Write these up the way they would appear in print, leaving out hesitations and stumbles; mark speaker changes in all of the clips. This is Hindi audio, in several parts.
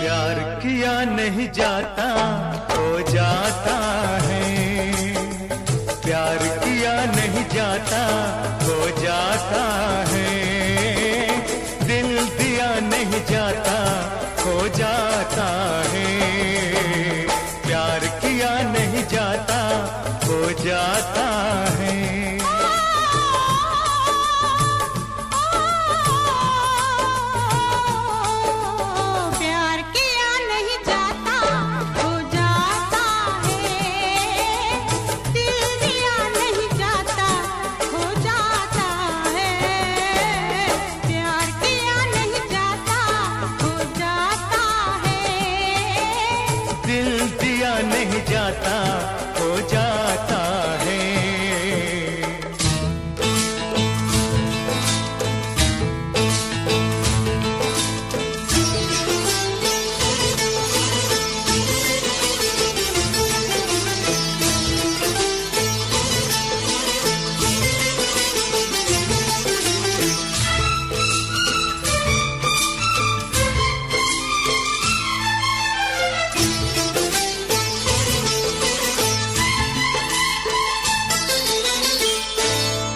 Speaker 1: प्यार किया नहीं जाता हो जाता है, प्यार किया नहीं जाता हो जाता है, दिल दिया नहीं जाता हो जाता है, प्यार किया नहीं जाता हो जाता है। नहीं जाता हो जाता है।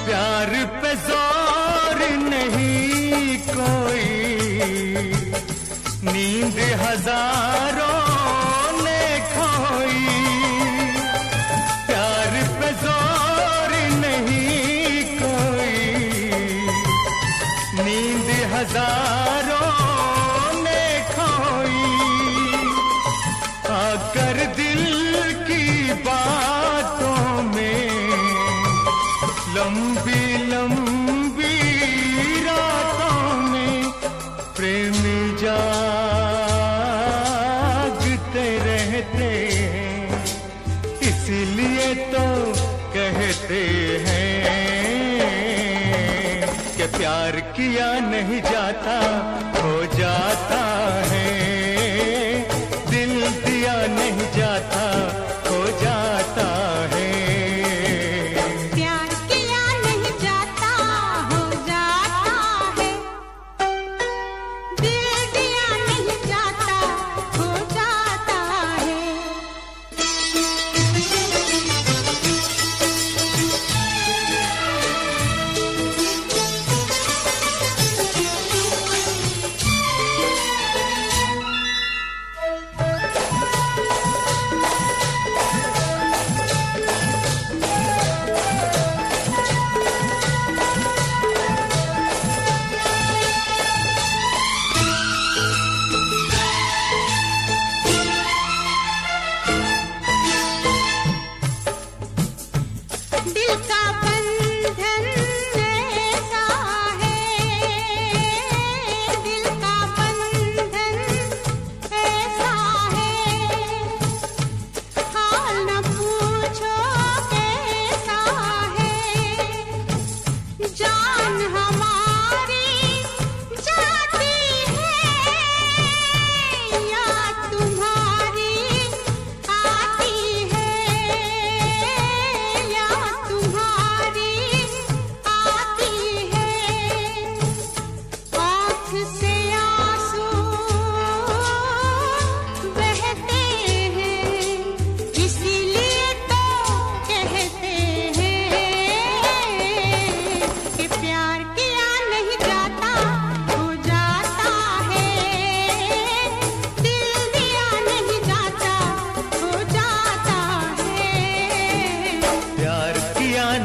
Speaker 1: प्यार पे जोर नहीं कोई, नींद हजारों ने खोई, प्यार पे जोर नहीं कोई, नींद हजारों ने खोई, आकर दिल की बातों में लंबी लंबी रातों में प्रेमी जागते रहते हैं, इसलिए तो कहते हैं कि प्यार किया नहीं जाता हो जाता है, दिल दिया नहीं जाता हो जाता है।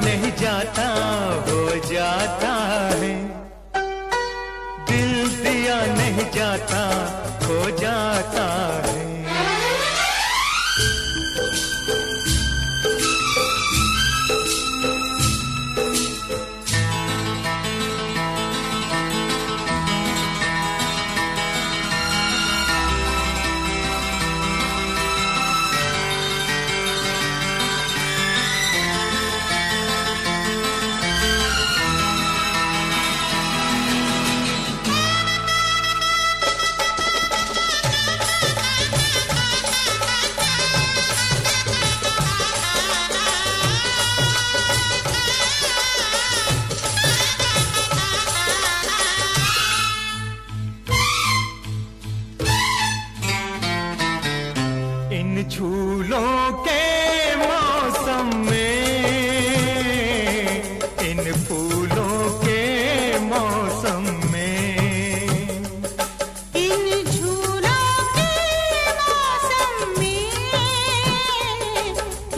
Speaker 1: नहीं जाता हो जाता है, दिल दिया नहीं जाता हो जाता है। इन झूलों के मौसम में, इन फूलों के मौसम में,
Speaker 2: इन झूलों के मौसम में,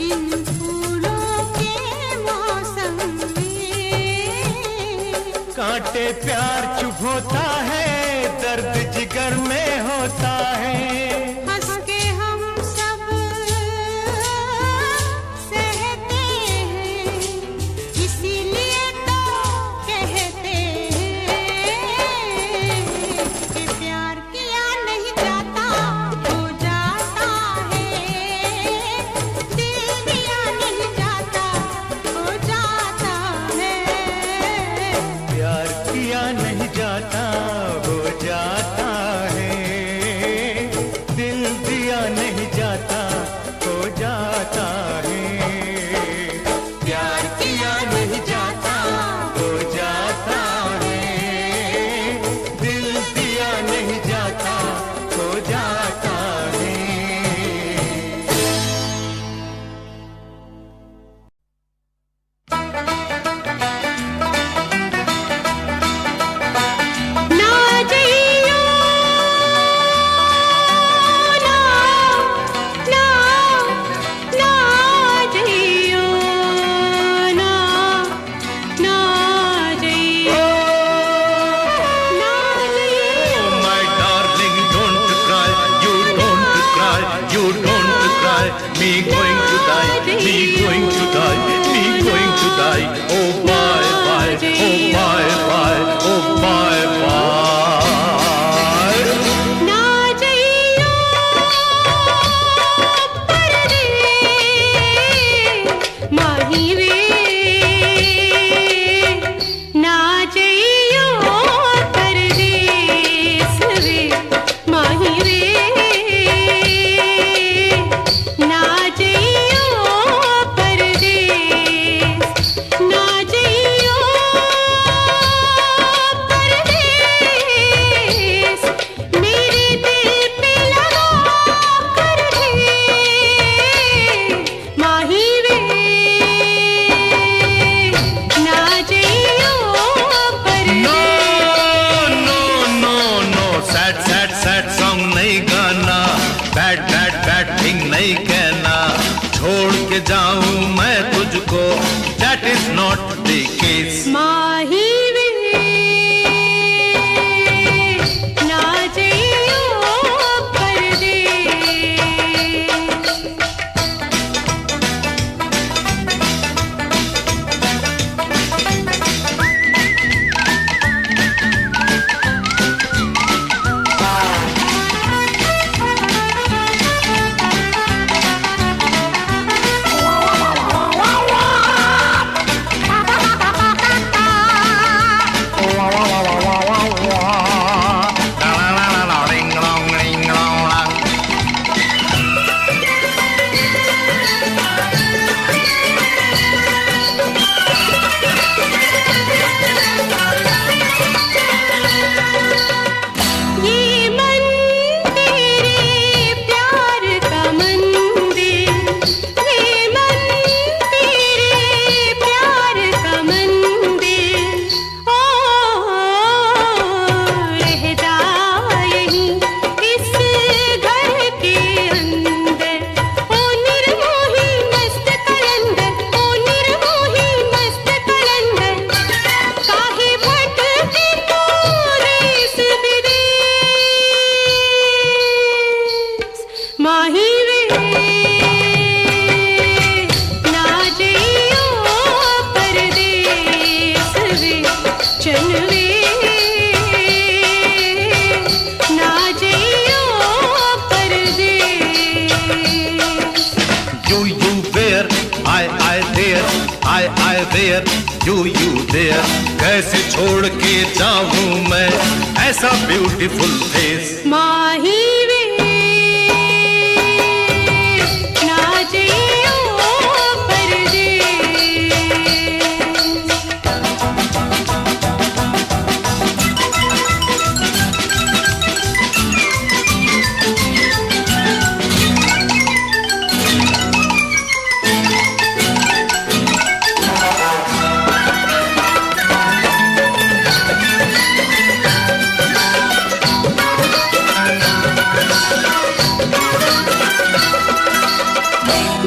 Speaker 2: इन फूलों के मौसम में,
Speaker 1: कांटे प्यार चुभोता है, दर्द जिगर में होता है।
Speaker 2: हंस के हम सब सहते हैं, इसीलिए तो कहते हैं कि प्यार किया नहीं जाता, हो जाता है, दिल दिया नहीं जाता, हो जाता है,
Speaker 1: प्यार किया नहीं जाता, हो जाता है, दिल दिया नहीं जाता, हो जाता है, प्यार किया नहीं जाता, हो जाता है, दिल दिया नहीं जाता, हो जाता है।
Speaker 2: ना जइयो ना ना ना जइयो ना ना जइयो ना जइयो
Speaker 1: My darling, don't cry, you don't cry, you don't cry, me going to die, me going to die, me going to die, oh bye bye, oh bye bye, oh bye bye.
Speaker 2: ना जइयो परदेस माही वे, ना जइयो परदेस वे माही वे, ना जइयो परदेस, ना जइयो परदेस, मेरे दिल पे लगा कर दे माही वे, ना जइयो
Speaker 1: No,
Speaker 2: परदेस।
Speaker 1: no, no, no, sad, sad, sad song नहीं गाना, bad, bad, bad thing नहीं कहना, छोड़ के जाऊं मैं तुझको, that is not the case.
Speaker 2: माही वे, ना जइयो परदेस। ये मन तेरे प्यार का मंदिर, ये मन तेरे प्यार का मंदिर, ओ रहता यहीं इस घर के अंदर, ओ निर्मोही मस्त कलंदर, ओ निर्मोही मस्त कलंदर, काहे भटके तू देश विदेश माही वे, ना जइयो परदेस वे चन वे, ना जइयो परदेस।
Speaker 1: You there, I there, I there, you there, कैसे छोड़ के जाऊं मैं ऐसा ब्यूटीफुल फेस।
Speaker 2: माही वे, ना जइयो परदेस।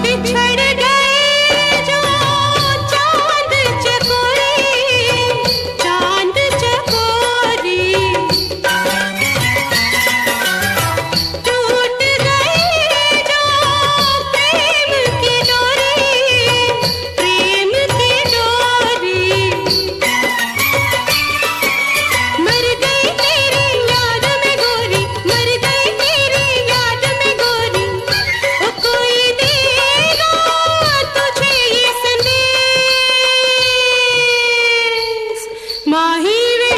Speaker 2: बिछड़ गए जो चांद चकोरी, टूट गई जो प्रेम की डोरी, मर गई तेरी याद में गोरी, मर गई तेरी याद में गोरी। ओ कोई देगा तुझे ये संदेश, माही वे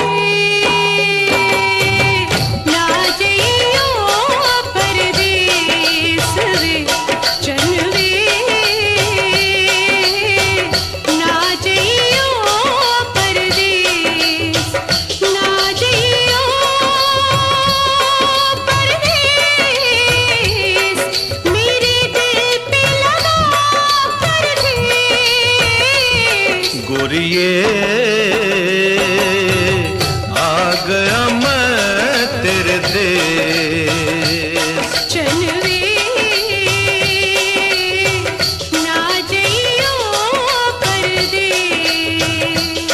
Speaker 2: ना जइयो परदेस वे, चन वे ना जइयो परदेस, ना जइयो परदेस, मेरे दिल पे लगा परदेस।
Speaker 1: गोरिये आ गया मैं तेरे देश,
Speaker 2: चन वे ना जइयो परदेस,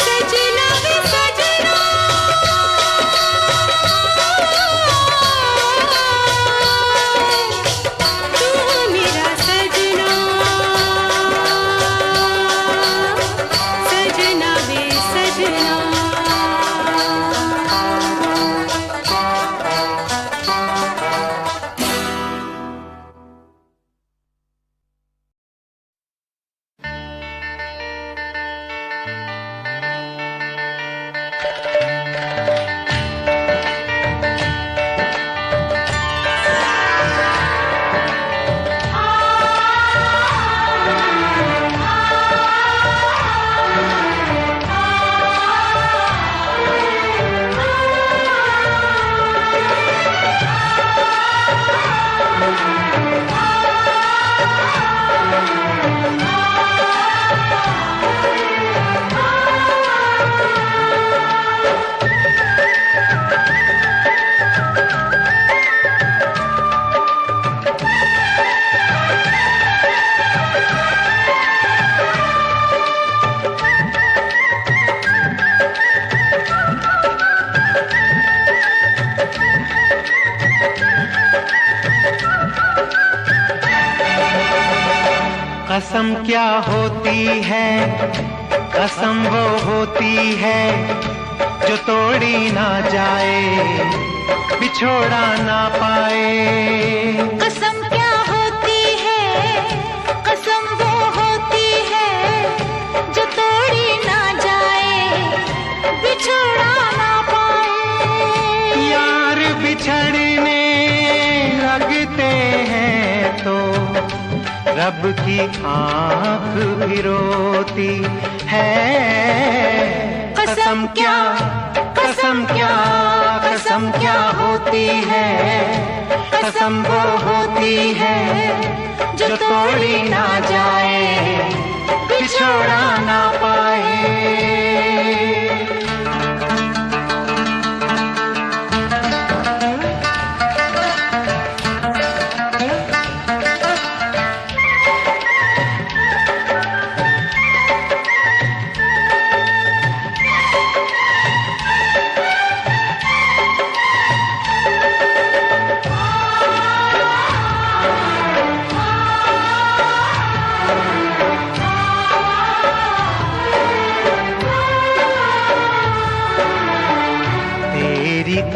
Speaker 2: सजना वे सजना, तू मेरा सजना, सजना वे सजना।
Speaker 3: कसम क्या होती है, कसम वो होती है जो तोड़ी ना जाए, बिछोड़ा ना पाए।
Speaker 2: कसम क्या होती है, कसम वो होती है जो तोड़ी ना जाए, बिछोड़ा ना पाए।
Speaker 3: यार बिछड़ने लगते हैं तो रब की आँख भी रोती है। कसम क्या, कसम क्या, कसम क्या होती है, कसम वो होती है जो तोड़ी ना जाए, बिछोड़ा ना पाए।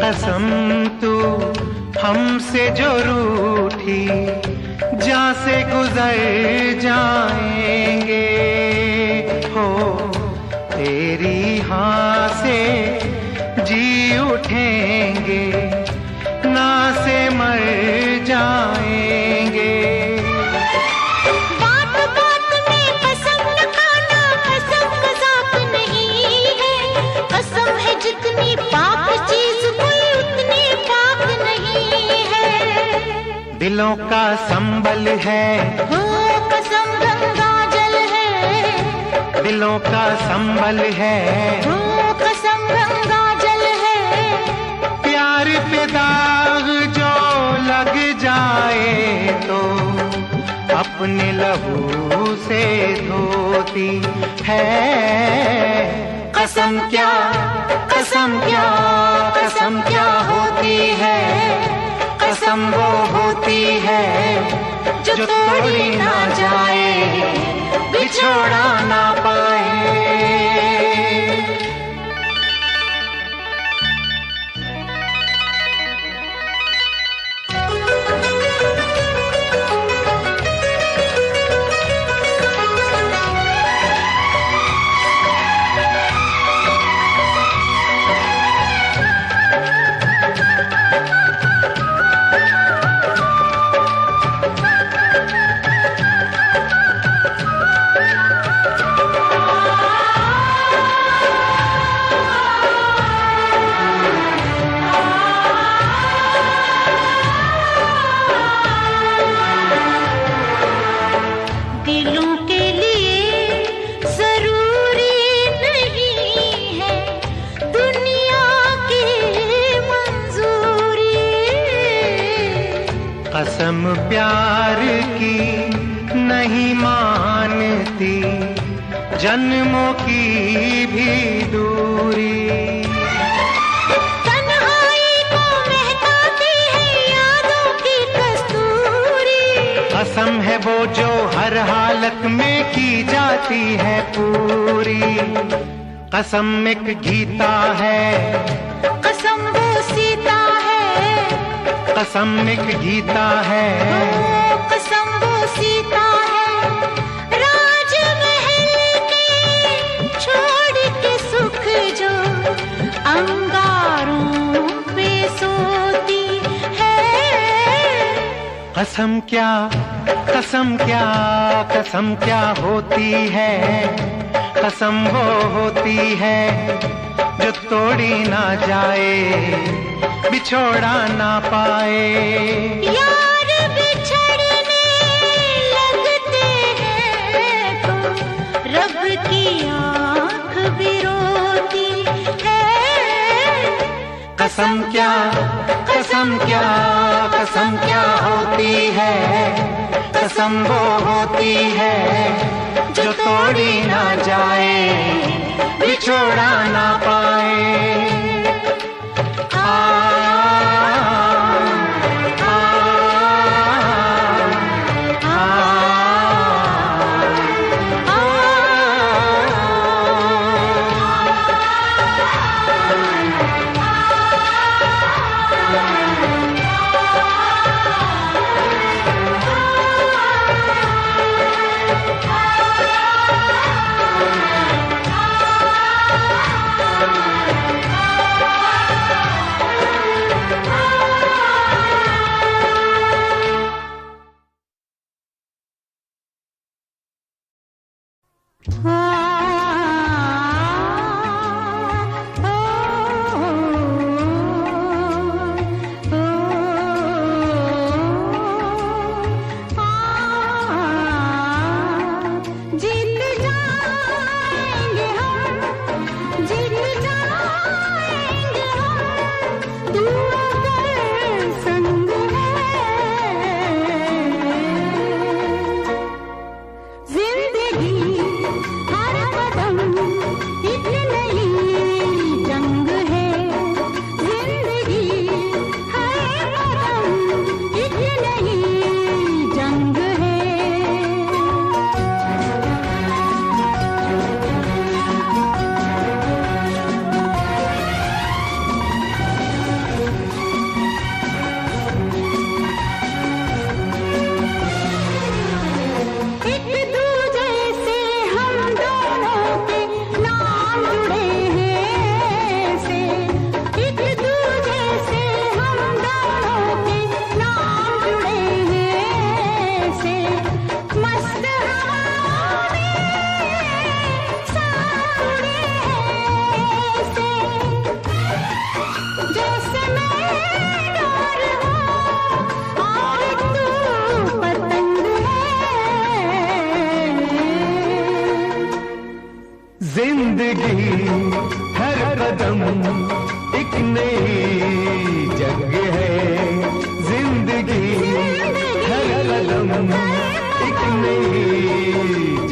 Speaker 3: कसम तू हमसे जो रूठी, जहाँ से गुजर जाएंगे हो, तेरी हाँ से जी उठेंगे, ना से मर जाएंगे।
Speaker 2: बात बात में कसम न खाना, कसम मजाक नहीं है, कसम है जितनी पाक चीज कोई उतनी पाक नहीं है।
Speaker 3: दिलों का संबल है,
Speaker 2: हो कसम गंगा जल है,
Speaker 3: दिलों का संबल है,
Speaker 2: हो कसम गंगा जल है।
Speaker 3: प्यार पे दाग अपने लहू से धोती है। कसम क्या, कसम क्या, कसम क्या होती है, कसम वो होती है जो तोड़ी ना जाए, बिछोड़ा ना पाए। कसम प्यार की नहीं मानती, जन्मों की भी दूरी।
Speaker 2: तन्हाई को महकाती है यादों की कस्तूरी।
Speaker 3: कसम है वो जो हर हालत में की जाती है पूरी। कसम एक गीता है,
Speaker 2: कसम वो सीता है,
Speaker 3: कसम एक गीता है,
Speaker 2: कसम वो सीता है। राजमहल के छोड़ के सुख जो अंगारों पे सोती है।
Speaker 3: कसम क्या, कसम क्या, कसम क्या होती है, कसम वो होती है जो तोड़ी ना जाए, बिछोड़ा ना पाए।
Speaker 2: यार बिछड़ने लगते हैं तो रब की आँख भी रोती है।
Speaker 3: कसम क्या, कसम क्या, कसम क्या होती है, कसम वो होती है जो तोड़ी ना जाए, बिछोड़ा ना पाए।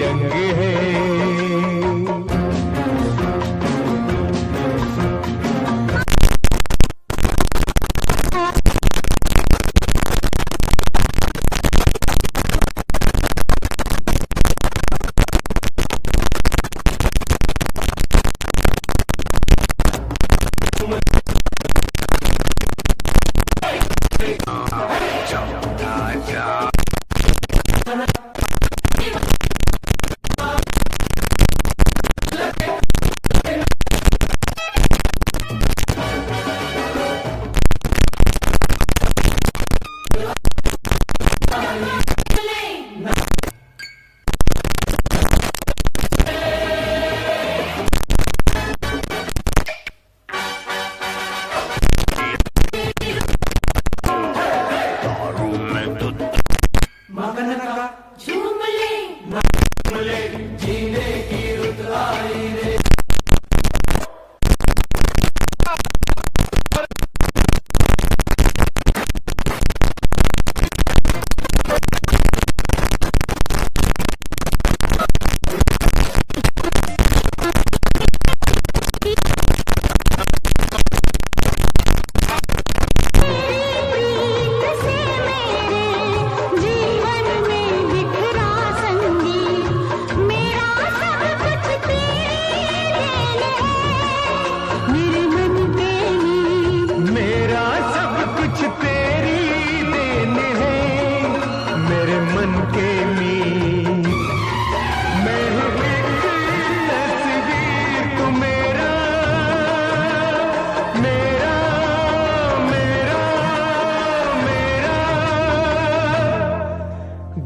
Speaker 3: जंग है।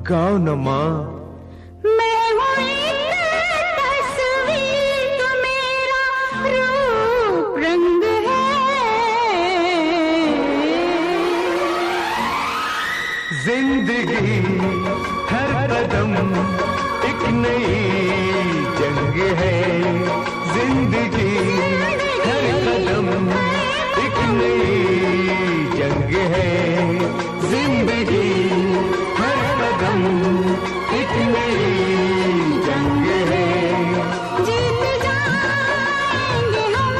Speaker 3: गाओ न माँ।
Speaker 2: मैं हूँ एक तस्वीर, तो मेरा रूप रंग है।
Speaker 3: जिंदगी हर कदम एक नई जंग है। जिंदगी हर कदम एक नई जंग है। जिंदगी एक नई जंग है।
Speaker 2: जीत जाएंगे हम,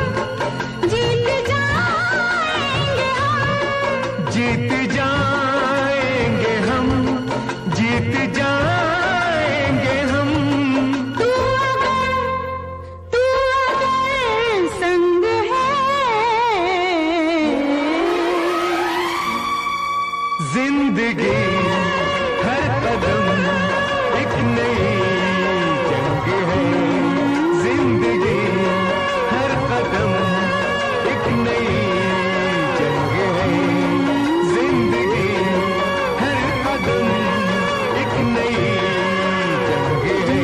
Speaker 2: जीत जाएंगे हम,
Speaker 3: जीत जाएंगे हम, जीत जाएंगे हम।
Speaker 2: तू अगर संग है।
Speaker 3: जिंदगी हर कदम एक नई जंग है। जिंदगी हर कदम एक नई जंग है। जिंदगी हर कदम एक नई जंग है।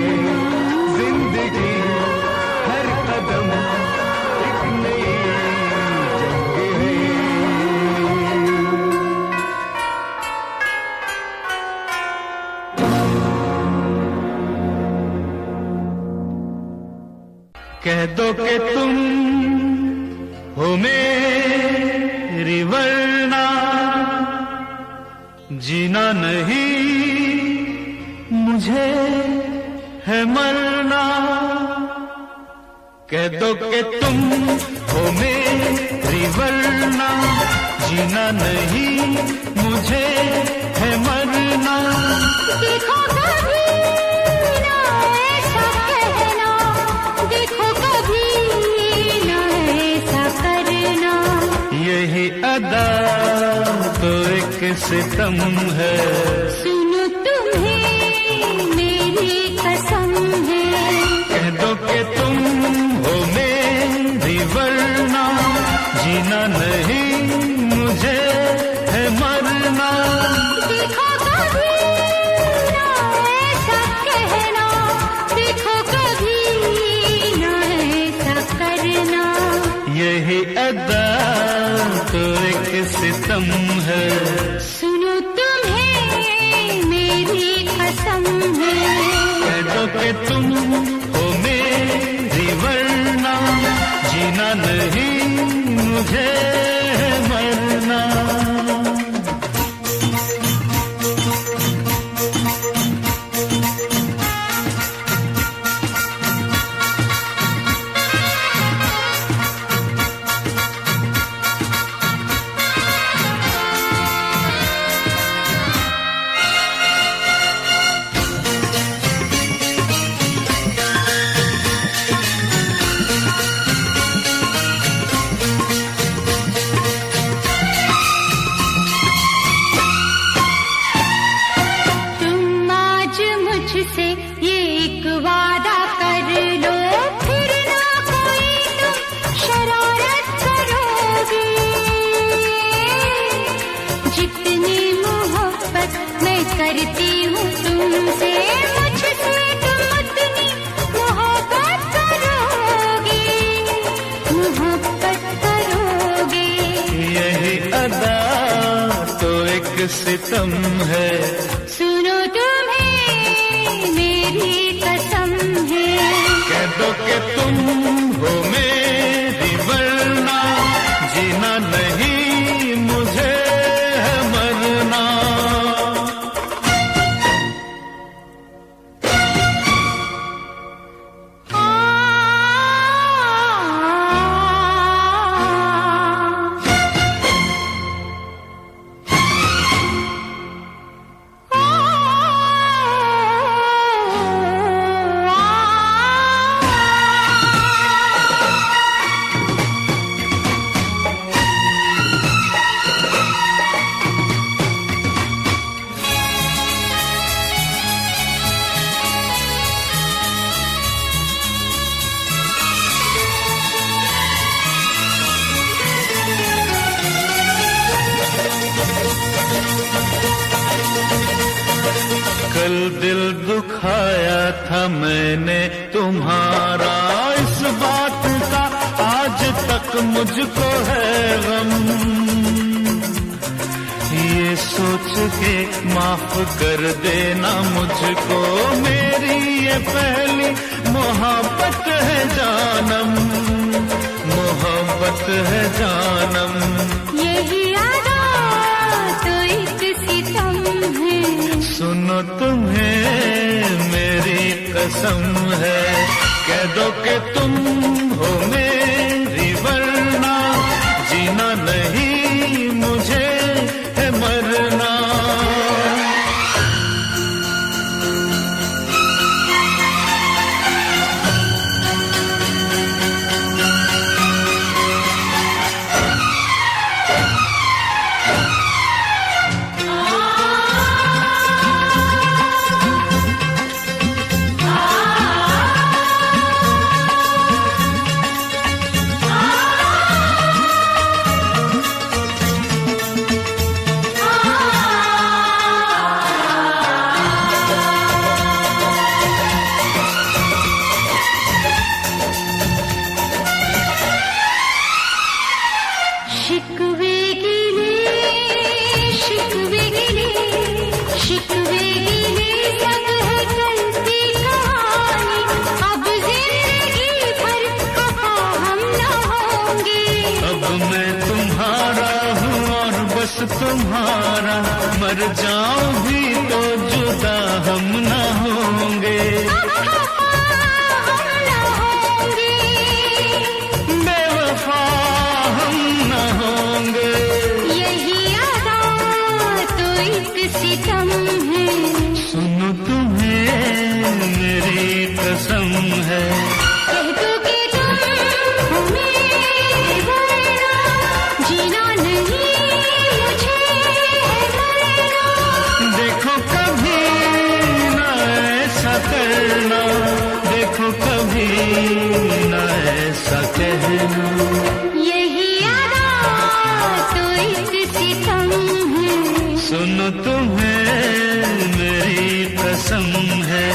Speaker 3: जिंदगी हर कदम एक नई जंग है। कह दो कि तुम हो मेरी वरना जीना नहीं मुझे है मरना। कह दो कि तुम हो मेरी वरना जीना नहीं मुझे है मरना।
Speaker 2: देखो कभी ना ऐसा कहना, देखो कभी ना ऐसा करना।
Speaker 3: यही अदा तो एक सितम है।
Speaker 2: सुनो तुम्हें मेरी कसम है।
Speaker 3: कह दो कि तुम हो मेरी वरना जीना नहीं मुझे है मरना।
Speaker 2: देखो कभी ना ऐसा कहना, देखो कभी ना ऐसा करना।
Speaker 3: यही अदा तो एक सितम है।
Speaker 2: सुनो तुम्हें मेरी कसम है।
Speaker 3: कह दो कि तुम हो मेरी वरना जीना नहीं मुझे
Speaker 2: मोहब्बत मैं करती हूँ तुमसे, मुझसे तुम उतनी मोहब्बत करोगे, मोहब्बत करोगे।
Speaker 1: यही अदा तो एक सितम है,
Speaker 2: सुनो तुम्हें मेरी कसम है।
Speaker 1: कह दो कि तुम हो मेरी वरना जीना नहीं मुझे है मरना। कल दिल दुखाया था मैंने तुम्हारा, इस बात का आज तक मुझको है गम। ये सोच के माफ कर देना मुझको, मेरी ये पहली मोहब्बत है जानम, मोहब्बत है जानम।
Speaker 2: यही आदा तो एक सितम है,
Speaker 1: सुनो तुम्हें मेरी कसम है, कह दो कि तुम हो मेरी वरना जीना नहीं मुझे है मरना।
Speaker 2: शिकवे गिले शिकवे गिले शिकवे गिले संग है कल की कहानी, अब जिंदगी भर कहा हम न होंगे।
Speaker 1: अब मैं तुम्हारा हूँ और बस तुम्हारा, मर जाऊं भी तो जुदा हम न होंगे।
Speaker 2: हम न होंगे,
Speaker 1: बेवफा हम न होंगे।
Speaker 2: यही आदा तो एक सितम है,
Speaker 1: सुनो तुम्हें मेरी कसम है,
Speaker 2: कह दो कि तुम हो मेरी वरना जीना नहीं मुझे है मरना।
Speaker 1: देखो कभी न ऐसा करना, देखो कभी न ऐसा कहना।
Speaker 2: यही आदा तो एक सितम है,
Speaker 1: सुनो तुम्हें मेरी कसम है।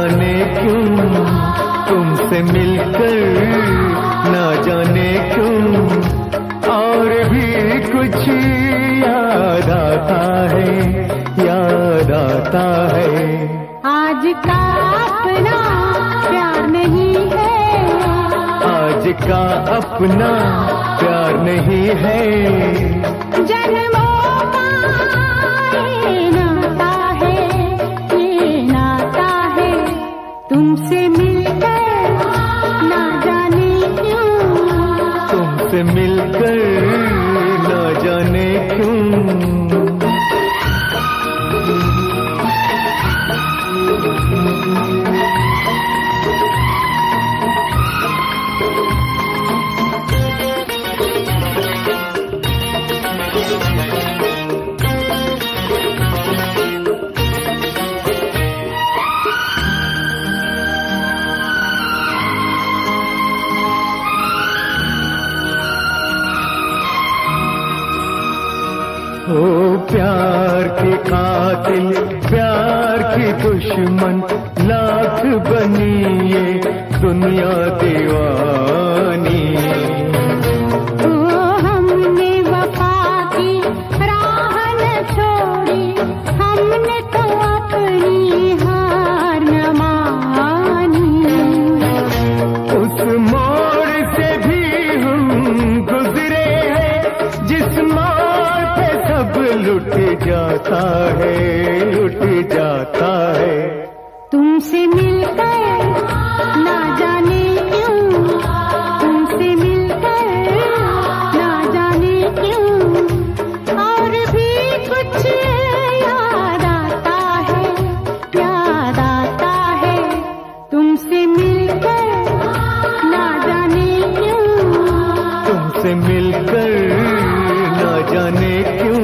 Speaker 3: जाने क्यों तुमसे मिलकर, ना जाने क्यों और भी कुछ याद आता है, याद आता है।
Speaker 2: आज का अपना प्यार नहीं है,
Speaker 3: आज का अपना प्यार नहीं है,
Speaker 2: जन्मों का ये नाता है, ये नाता है। तुमसे मिलकर ना जाने क्यों,
Speaker 3: तुमसे मिलकर ना जाने क्यों। ओ प्यार के कातिल, प्यार की दुश्मन, लाख बनी ये दुनिया दीवानी।
Speaker 2: ओ हमने वफा की राह न छोड़ी, हमने तो अपनी हार न मानी।
Speaker 3: उस मोड़ से भी हम गुजरे हैं, जिस मोड़ पे सब लुट जाता है, लुट जाता है।
Speaker 2: तुमसे मिलकर ना जाने क्यों, तुमसे मिलकर ना जाने क्यों और भी कुछ याद आता है, याद आता है। तुमसे मिलकर ना जाने क्यों,
Speaker 3: तुमसे मिलकर ना जाने क्यों।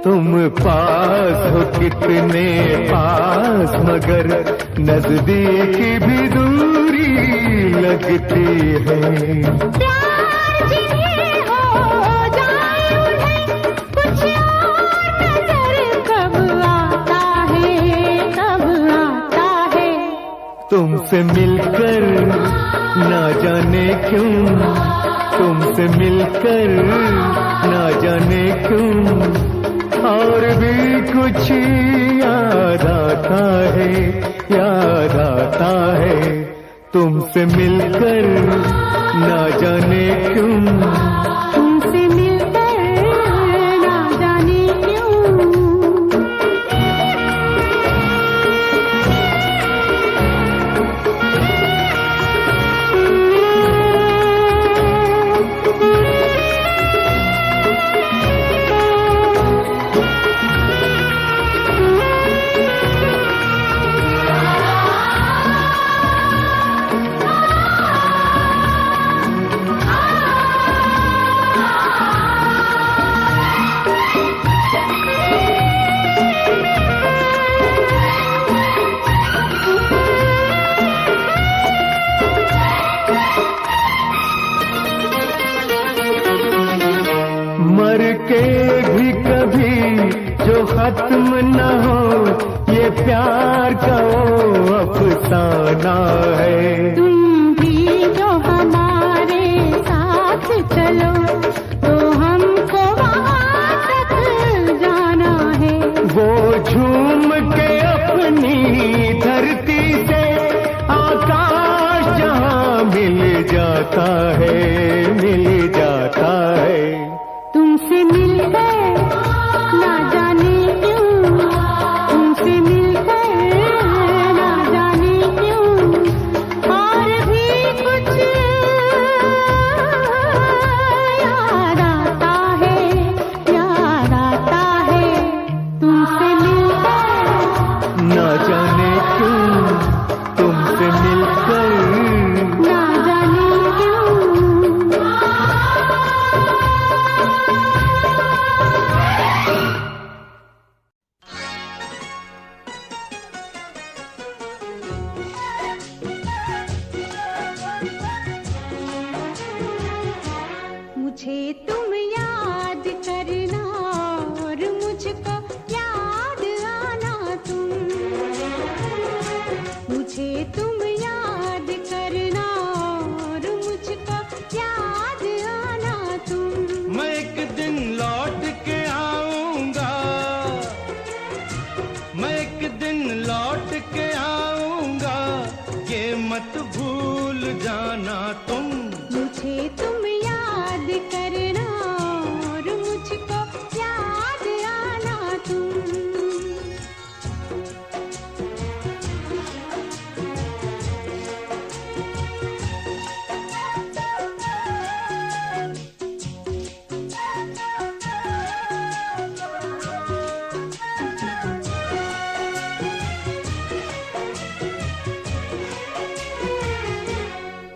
Speaker 3: तुम पास हो कितने पास, मगर नजदीक भी दूरी लगती है।
Speaker 2: प्यार जिन्हें हो जाए उन्हें कुछ और नजर कब आता है, कब आता है।
Speaker 3: तुमसे मिलकर ना जाने क्यों, तुमसे मिलकर ना जाने क्यों और भी कुछ याद आता है, याद आता है। तुमसे मिलकर ना जाने क्यों,
Speaker 2: तुमसे मिलकर ना जाने क्यों।
Speaker 3: मर के भी कभी जो खत्म न हो, ये प्यार का वो अफसाना है।
Speaker 2: तुम भी जो हमारे साथ चलो तो हमको वहाँ तक जाना है।
Speaker 3: वो झूम के अपनी धरती से आकाश जहाँ मिल जाता है, मिल जाता है।
Speaker 2: तुमसे मिलकर ना जाने क्यों, तुमसे मिल
Speaker 3: मत भूल जाना तुम।
Speaker 2: मुझे तुम याद करना और मुझको याद आना तुम।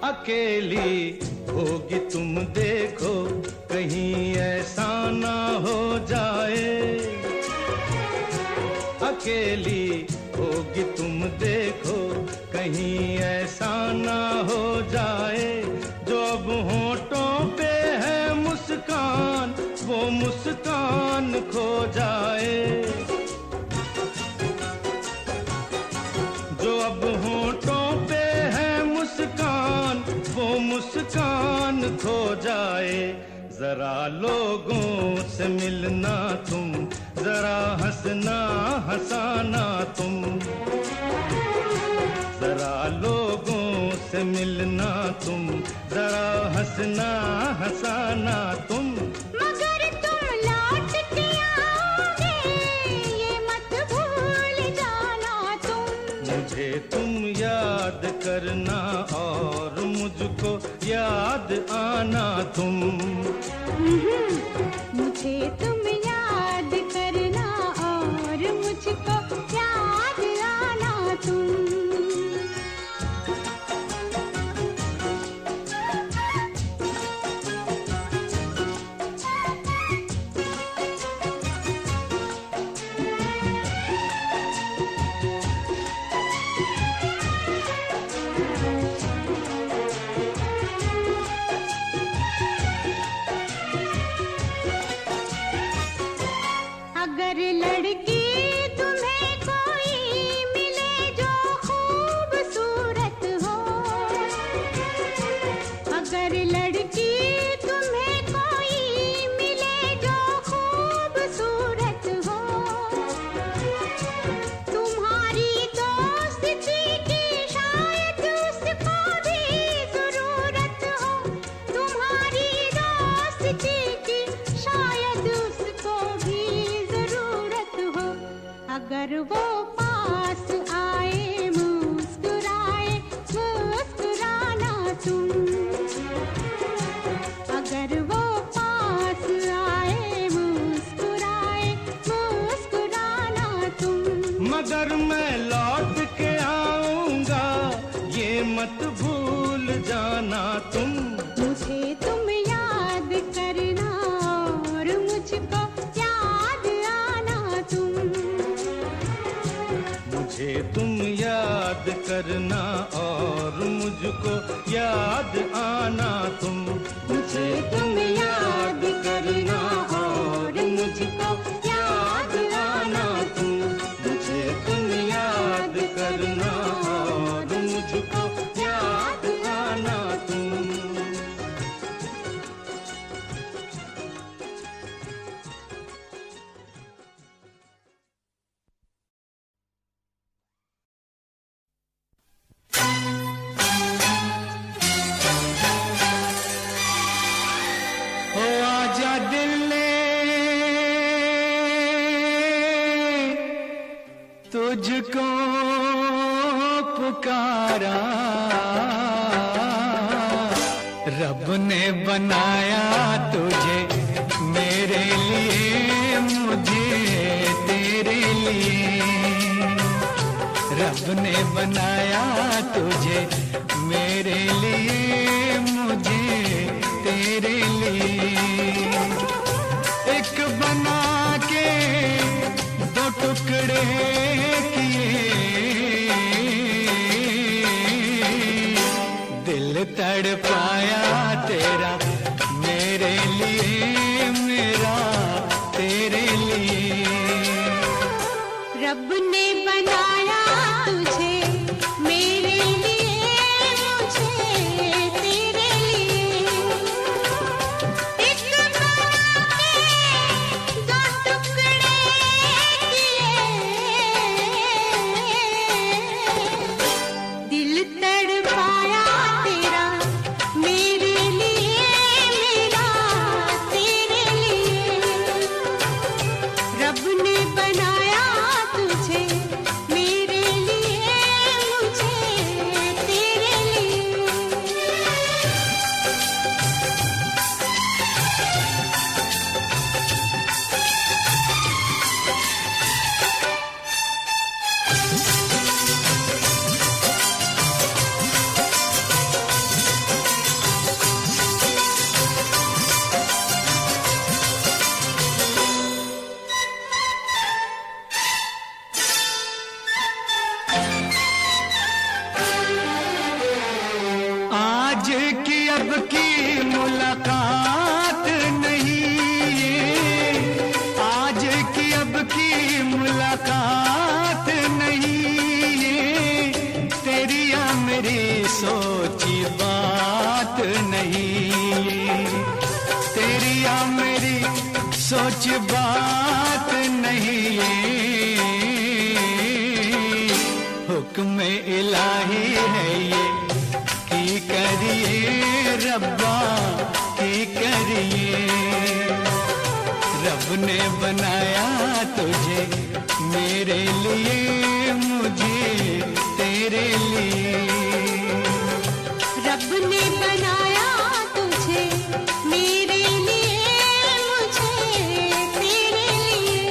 Speaker 3: अकेली होगी तुम देखो, कहीं ऐसा ना हो जाए। अकेली होगी तुम देखो, कहीं ऐसा ना हो जाए। जो अब होठों पे है मुस्कान, वो मुस्कान खो जाए। जो अब होठों पे है मुस्कान, वो मुस्कान खो जाए। जरा लोगों से मिलना तुम, जरा हंसना हंसाना तुम। जरा लोगों से मिलना तुम, जरा हंसना हंसाना तुम।
Speaker 2: मगर तुम लौट के आओगे, ये मत भूल जाना तुम।
Speaker 3: मुझे तुम याद करना और मुझको याद आना तुम।
Speaker 2: मुझे तुम याद करना और मुझको याद आना तुम। अगर लड़की तुम्हें कोई मिले जो खूबसूरत हो, अगर लड़की तुम्हें कोई मिले जो खूबसूरत हो, तुम्हारी दोस्ती की शायद उसको भी जरूरत हो। तुम्हारी दोस्ती की शायद उसको भी अगर वो पास आए मुस्कुराए मुस्कुराना तुम। अगर वो पास आए मुस्कुराए मुस्कुराना तुम।
Speaker 3: मगर मैं लौट के आऊंगा, ये मत भूल जाना तुम।
Speaker 2: मुझे तुम याद करना और मुझको याद आना तुम।
Speaker 3: मुझे तुम याद करना और मुझको याद आना तुम।
Speaker 2: मुझे तुम याद करना और मुझको याद आना तुम।
Speaker 3: मुझे तुम याद करना और मुझको याद आना तुम। तुझको पुकारा, रब ने बनाया तुझे मेरे लिए, मुझे तेरे लिए। रब ने बनाया तुझे मेरे लिए, मुझे तेरे लिए। एक बना के दो टुकड़े दिल तड़पाया तेरा मेरे लिए, मेरा तेरे लिए।
Speaker 2: रब ने बनाया तुझे मेरे लिए, मुझे तेरे लिए। एक बना के दो टुकड़े किए, दिल तड़पा
Speaker 3: की मुलाकात नहीं, आज की अब की मुलाकात नहीं, तेरी या मेरी सोची बात नहीं, तेरी या मेरी सोच बात नहीं, हुक्म इलाही है ये की करिए रब्बा की करिए। रब ने बनाया तुझे मेरे लिए, मुझे तेरे लिए।
Speaker 2: रब ने बनाया तुझे मेरे लिए, मुझे तेरे लिए।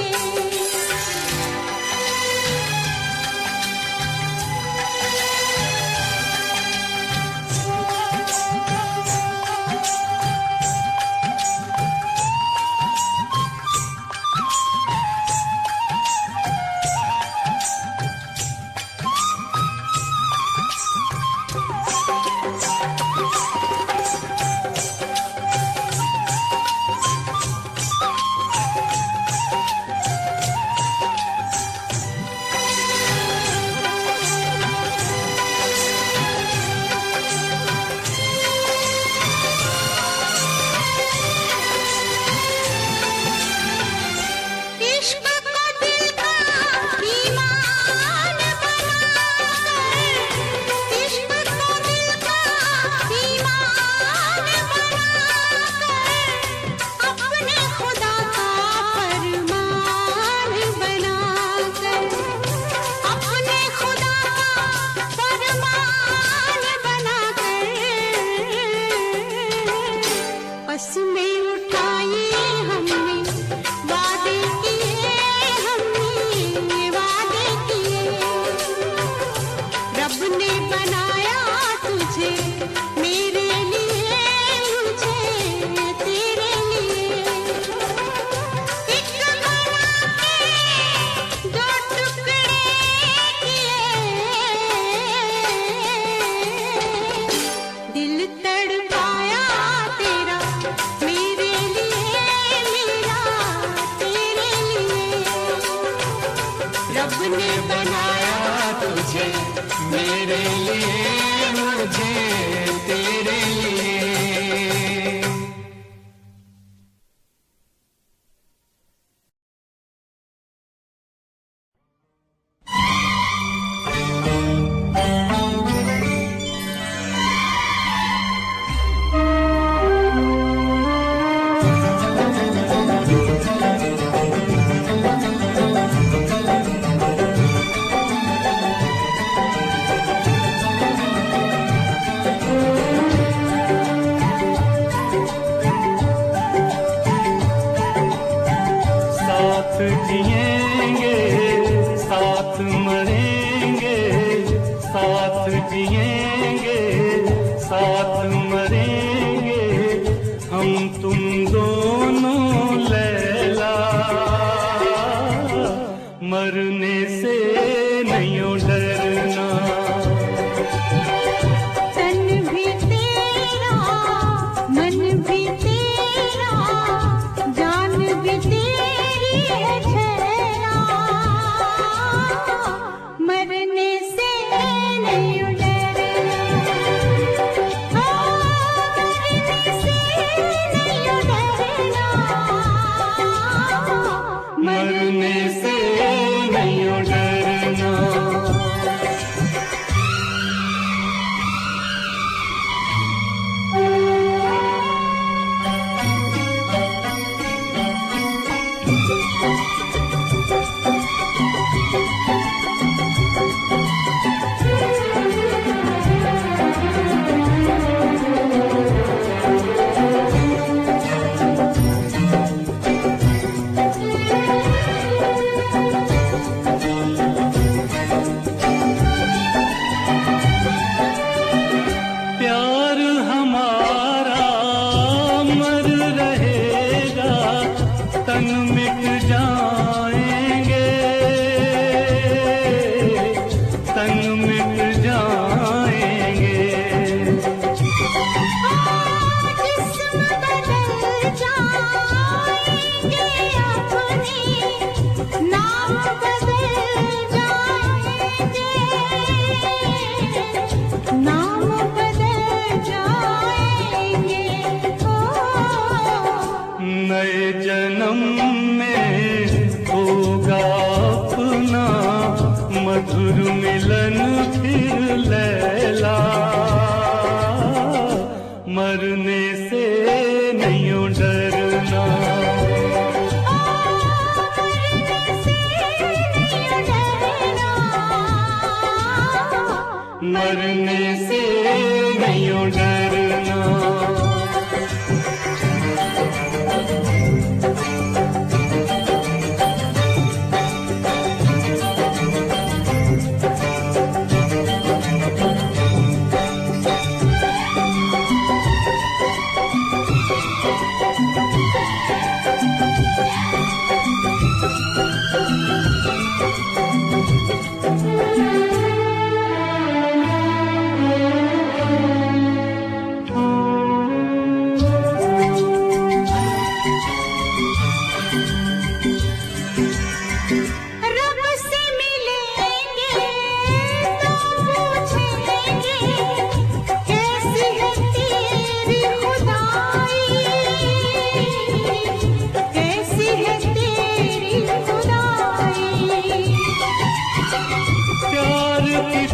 Speaker 3: मेरे लिए मुझे तेरे लिए।
Speaker 4: मरने से नहीं डरना,
Speaker 2: तन भी तेरा मन भी तेरा जान भी तेरी है ठहरा, मरने से नहीं डरना, मरने से नहीं डरना,
Speaker 4: मरने से नहीं डरना। प्यार हमारा मर रहेगा, तन मिट जाएंगे, तन मिट जाएंगे। मिलन फिर लैला, मरने से नहीं डरना, मरने से नहीं डरना।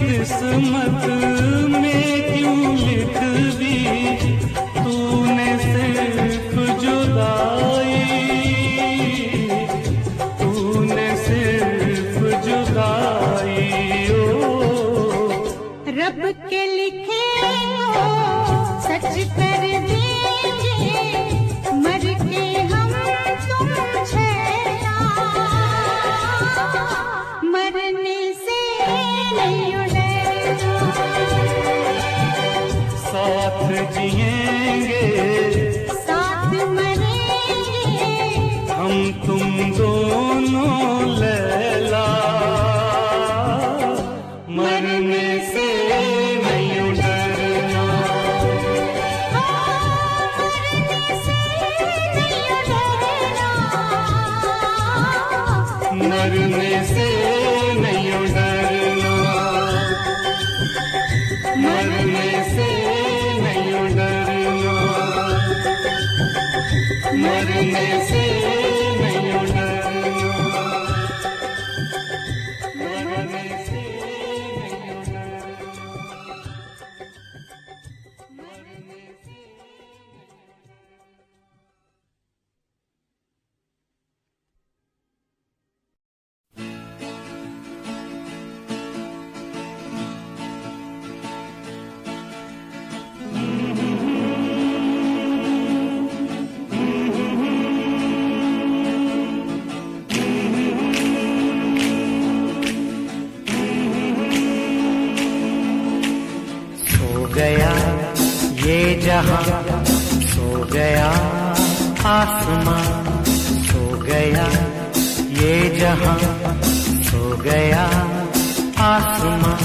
Speaker 4: किस्मत में क्यों लिख दी तूने सिर्फ जुदाई, तूने सिर्फ जुदाई। ओ
Speaker 2: रब के लिखे सच कर देंगे, मर के हम तुम छेड़ा, मरने से नहीं
Speaker 4: साथ जिएंगे
Speaker 2: साथ मरेंगे,
Speaker 4: हम तुम दोनों लैला, मरने से नहीं डरना, मरने से नहीं डरना, मरने से नहीं डरना, मरने से नहीं डरना, मरने से नहीं डरना, मरने से।
Speaker 3: गया ये जहां, सो गया आसमां, सो गया ये जहां, सो गया आसमां,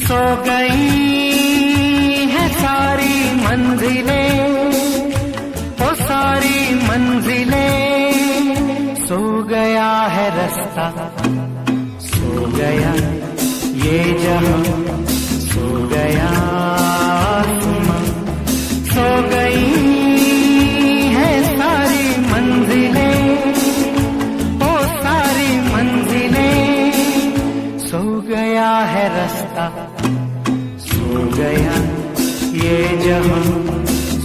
Speaker 3: सो गई है सारी मंजिलें, ओ सारी मंजिलें, सो गया है रास्ता, सो गया ये जहां, सो गया आसमां, सो गई है सारी मंजिलें, ओ सारी मंजिलें, सो गया है रास्ता, सो गया ये जहां,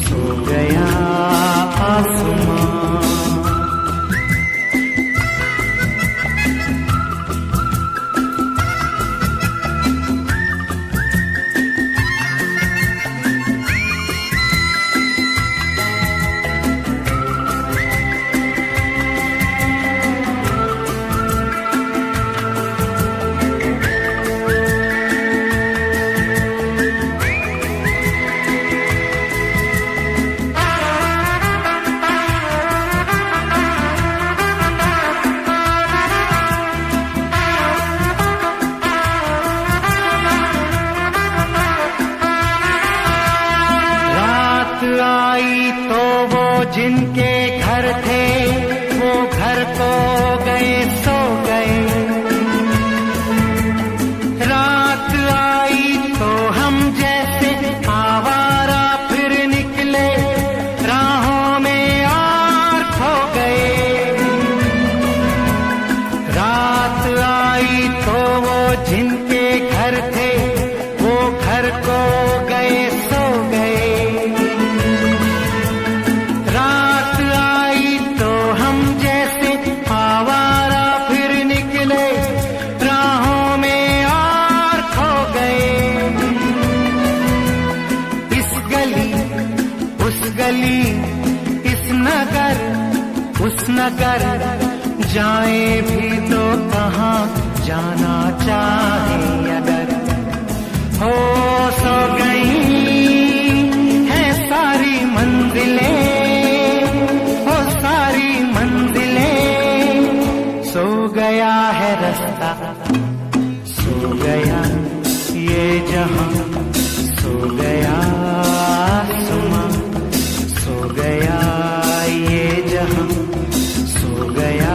Speaker 3: सो गया आसमां। आई तो वो जिनके घर थे, वो घर को गए सो गए, रात आई तो हम जैसे आवारा फिर निकले, राहों में और खो गए, रात आई तो वो जिनके घर थे वो घर को गए सो गए। रात आई तो हम जैसे आवारा फिर निकले राहों में और खो गए। इस गली उस गली, इस नगर उस नगर, जाए भी तो कहाँ जाना चाहे अगर। हो सो गई है सारी मंजिलें, हो सारी मंजिलें, सो गया है रास्ता, सो गया ये जहां, सो गया आसमां, सो गया ये जहां, सो गया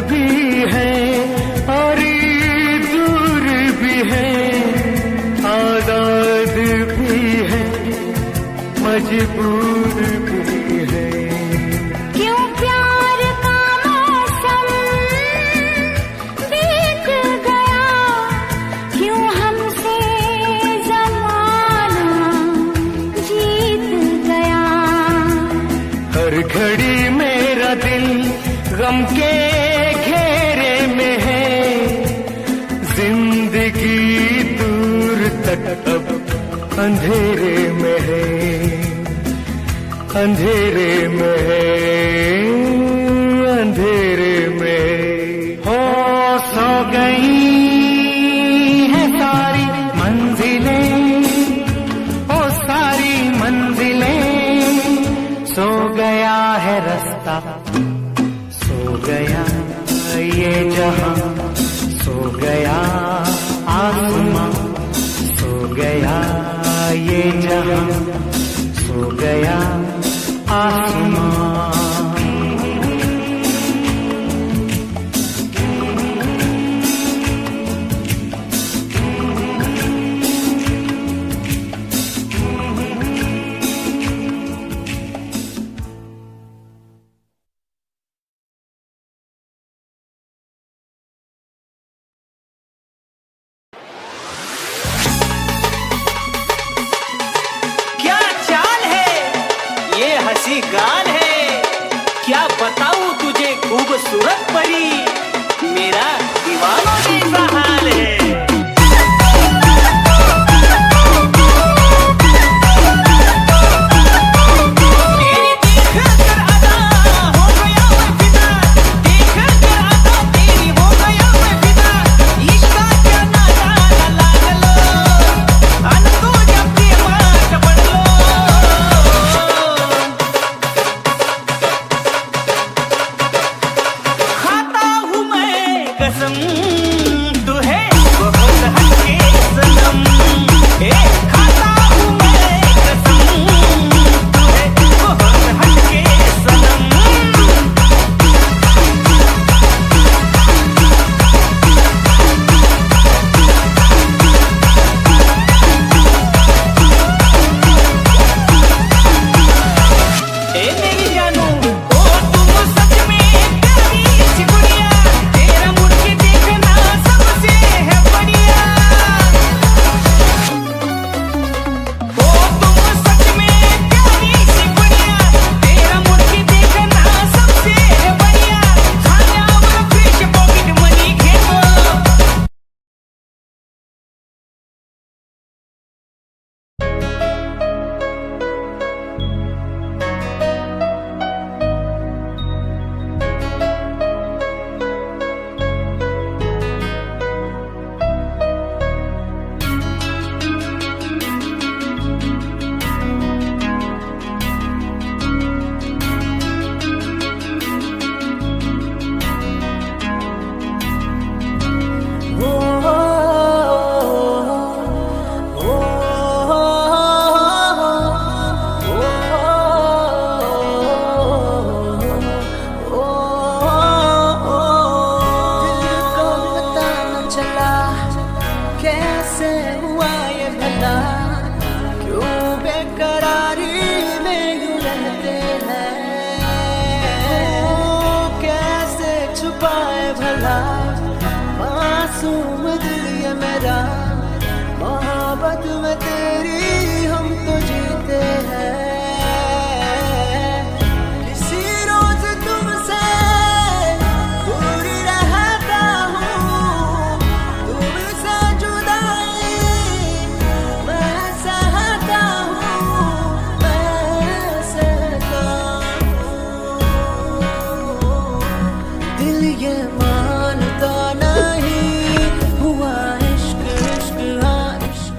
Speaker 3: भी है और दूर भी है, आजाद भी है, मजबूर भी है।
Speaker 2: क्यों प्यार का मौसम बीत गया, क्यों हमसे ज़माना जीत गया।
Speaker 3: हर घड़ी मेरा दिल गम के घेरे में है, जिंदगी दूर तक अब अंधेरे में है, अंधेरे में है, अंधेरे में। हो सो गई है सारी मंजिलें, ओ सारी मंजिलें, सो गया है रास्ता, सो गया ये जहां, सो गया आसमां, सो गया ये जहां, सो गया आसमां।
Speaker 5: गान है, क्या बताऊं तुझे खूबसूरत परी, मेरा दीवानों जैसा हाल है।
Speaker 6: मासूम दिल ये मेरा, मोहब्बत में तेरी हम तो जीते हैं। किसी रोज तुमसे दूर रहता हूँ, तुमसे जुदाई मैं सहता हूँ, मैं सहता हूँ। दिल ये मानता नहीं हुआ इश्क, इश्क हाँ इश्क।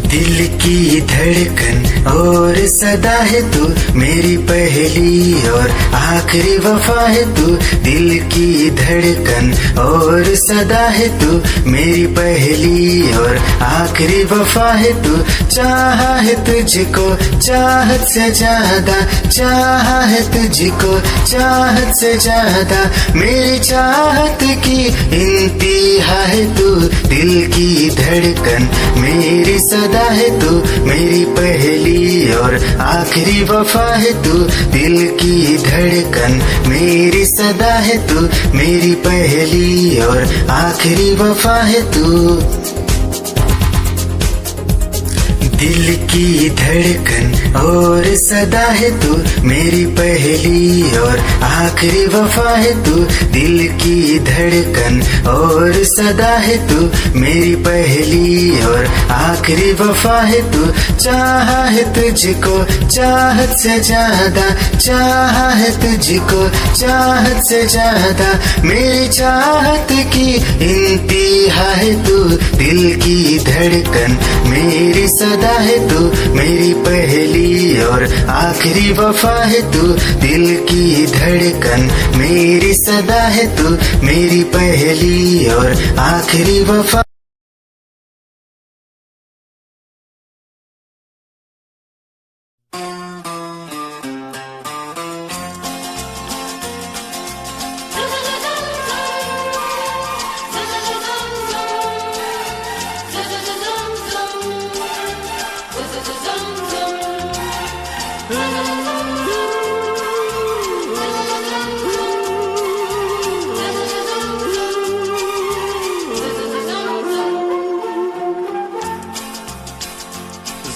Speaker 7: दिल की धड़कन और सदा है तू, मेरी पहली और आखिरी वफा है तू। दिल की धड़कन और सदा है तू, मेरी पहली और आखिरी वफा है तू। चाहा है तुझको चाहत से ज्यादा, चाहा है तुझको चाहत से ज्यादा, मेरी चाहत की इंतहा है तू। दिल की धड़कन मेरी सदा है तू, मेरी पहली और आखिरी वफा है तू। दिल की धड़कन मेरी सदा है तू, मेरी पहली और आखिरी वफा है तू। दिल की धड़कन और सदा है तू, मेरी पहली और आखिरी वफा है तू। दिल की धड़कन और सदा है तू, मेरी पहली और आखिरी वफा है तू। चाहा है तुझको चाहत से ज्यादा, चाहा है तुझको चाहत से ज्यादा, मेरी चाहत की इंतहा है तू। दिल की धड़कन मेरी सदा है तू, मेरी पहली और आखिरी वफा है तू। दिल की धड़कन मेरी सदा है तू, मेरी पहली और आखिरी वफा।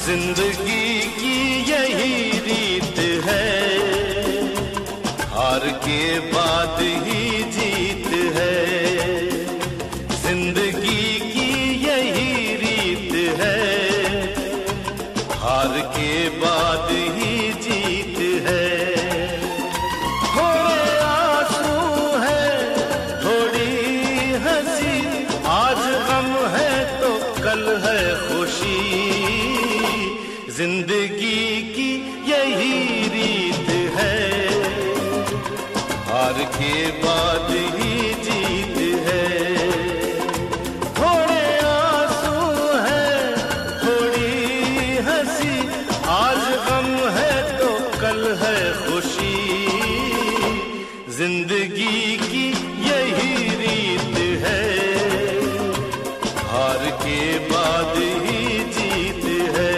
Speaker 1: जिंदगी की यही रीत है, हार के बाद ही जीत है। जिंदगी की यही रीत है, हार के बाद ही जीत है। थोड़े आंसू है थोड़ी हंसी, आज गम है तो कल है खुशी। जिंदगी की यही रीत है, हार के बाद ही जीत है। थोड़े आंसू है थोड़ी हंसी, आज गम है तो कल है खुशी। जिंदगी की यही रीत है, हार के बाद ही जीत है।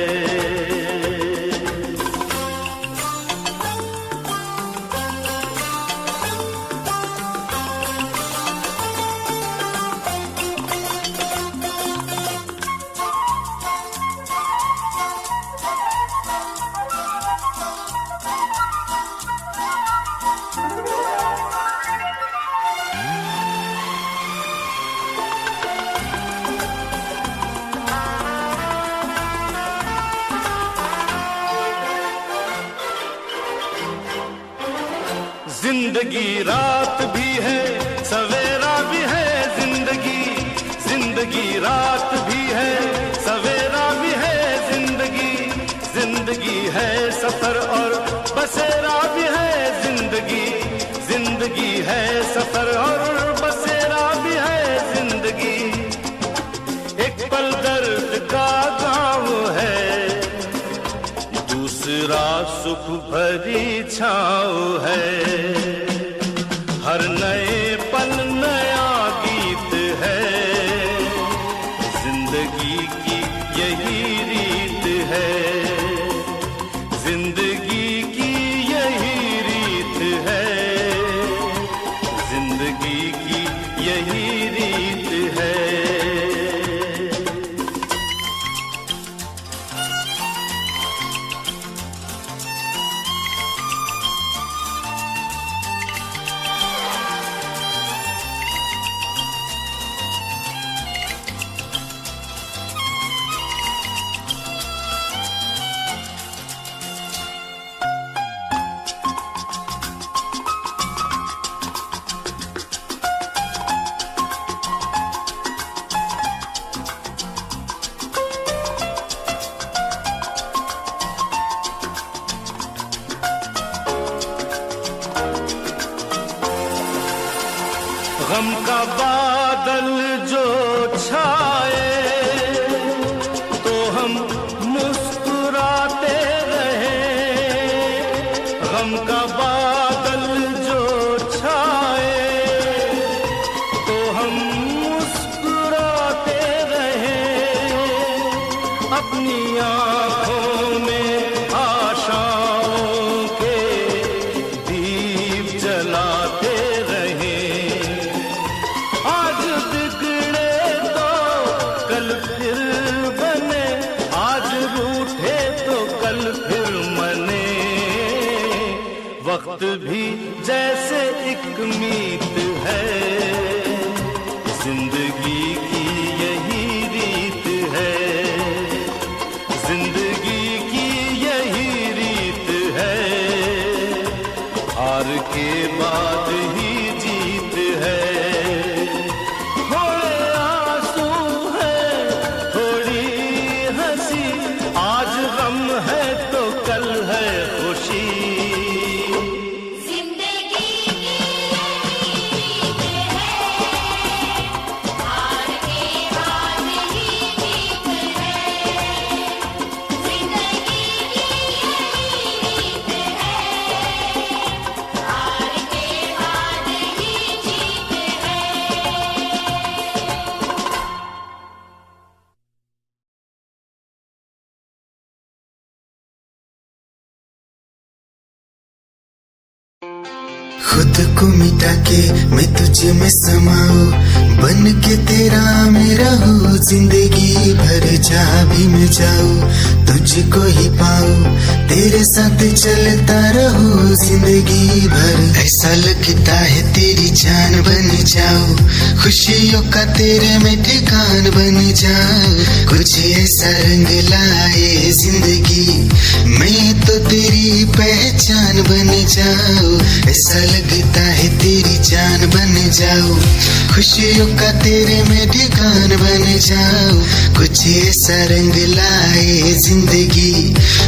Speaker 1: जिंदगी रात भी है सवेरा भी है, जिंदगी रात भी है सवेरा भी है। जिंदगी है सफर और बसेरा भी है। जिंदगी है सफर और बसेरा भी है। जिंदगी एक पल दर्द का गाँव है, दूसरा सुख भरी छाँव है। हर नए पल नया गीत है, जिंदगी की यही रीत है। जिंदगी की यही रीत गम का बादल जो छाए तो हम मुस्कुराते रहे, गम का बादल जो छाए तो हम मुस्कुराते रहे, अपनी आँखों में आशाओं के दीप जलाते रहे। आज बिगड़े तो कल फिर बने, आज रूठे तो कल फिर मने, वक्त भी जैसे एक मीत है, जिंदगी की यही रीत है, जिंदगी की यही रीत है, हार के बाद ही जीत है। थोड़े आंसू है, थोड़ी हंसी, आज गम है तो कल है खुशी।
Speaker 2: जिंदगी की यही रीत है, हार के बाद ही जीत है, जिंदगी की यही रीत है, हार के बाद ही जीत है।
Speaker 7: खुद को मिटा के मैं तुझ में समाऊं, बन के तेरा मैं रहूं, जिंदगी भर जहाँ भी मैं जाऊं तुझको ही पाऊं, तेरे साथ चलता रहूं जिंदगी भर। ऐसा लगता है तेरी जान बन जाऊं, खुशियों का तेरे में ठिकान बन जाऊं, कुछ ऐसा रंग लाए जिंदगी, मैं तो तेरी पहचान बन जाऊं। ऐसा लगता है तेरी जान बन जाऊं, खुशियों का तेरे में ठिकान बन जाऊं, कुछ ऐसा रंग लाए जिंदगी,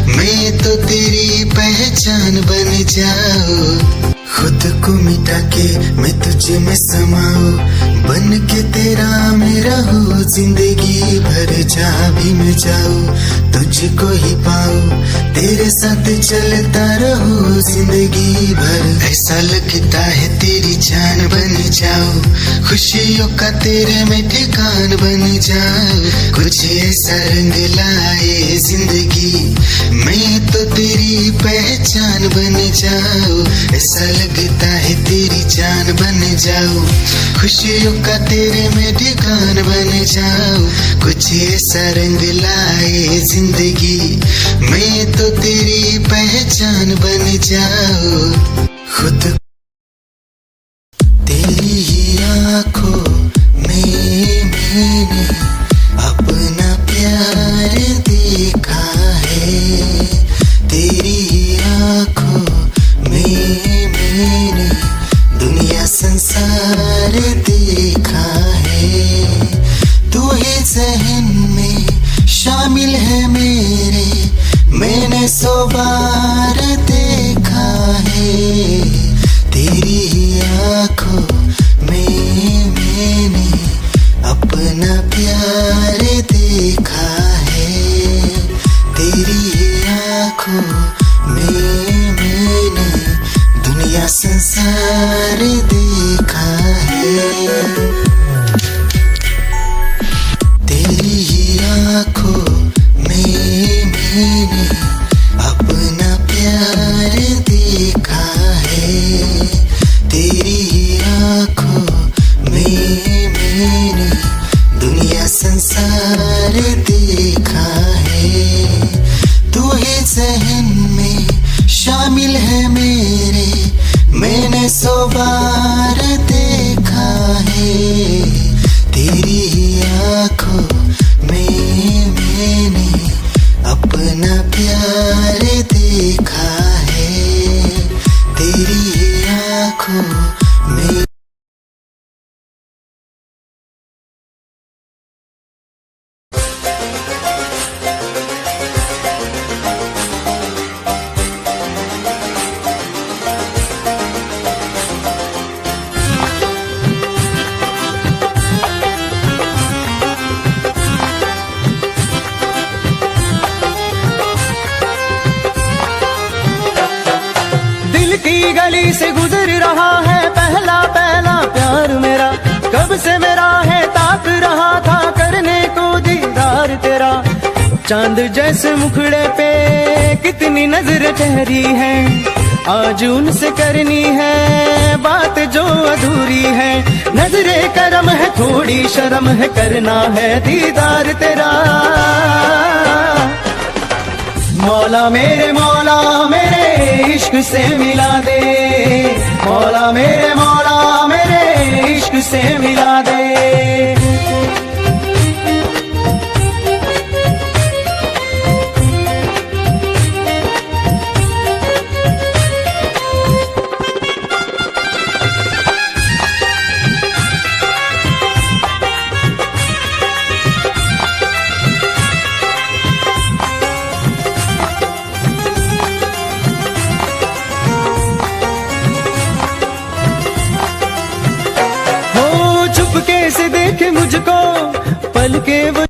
Speaker 7: मैं तो तेरी पहचान बन जाऊं। खुद को मिटा के मैं तुझ में समाऊं, बन के तेरा मैं रहूं, जिंदगी भर जहाँ भी मैं जाऊं तुझको ही पाऊं, तेरे साथ चलता रहूं जिंदगी भर। ऐसा लगता है तेरी जान बन जाऊं, खुशियों का तेरे में ठिकान बन जाऊं, कुछ ऐसा रंग लाए जिंदगी, मैं तो तेरी पहचान बन जाऊं। ऐसा लगता है तेरी जान बन जाऊं, खुशियों का तेरे में ठिकान बन जाऊं, कुछ ऐसा रंग लाए जिंदगी, मैं तो तेरी पहचान बन जाऊं। खुद तेरी ही आँखों में मैंने अपना प्यार देखा है, तेरी ही आँखों में मैंने दुनिया संसार देखा है, तू ही जहन में शामिल है मेरे, मैंने 100 बार देखा है, तेरी ही आँखों में मैंने अपना प्यार देखा है, तेरी ही आँखों में मैंने दुनिया संसार देखा है, तेरी ही आँखों में मैंने अपना प्यार देखा है, तेरी ही आँखों में मैंने दुनिया संसार देखा है, तू ही जहन में शामिल है मेरे, मैंने 100 बार देखा है, तेरी ही आँखों में मैंने अपना प्यार देखा है, तेरी ही आँखों में।
Speaker 6: गली गली से गुजर रहा है पहला पहला प्यार मेरा, कब से मेरा है ताक रहा था करने को दीदार तेरा। चांद जैसे मुखड़े पे कितनी नजर ठहरी है, आज उनसे करनी है बात जो अधूरी है। नजरे करम है थोड़ी शर्म है, करना है दीदार तेरा। मौला मेरे इश्क से मिला दे, मौला मेरे इश्क से मिला दे। कैसे देखे मुझको पल के वो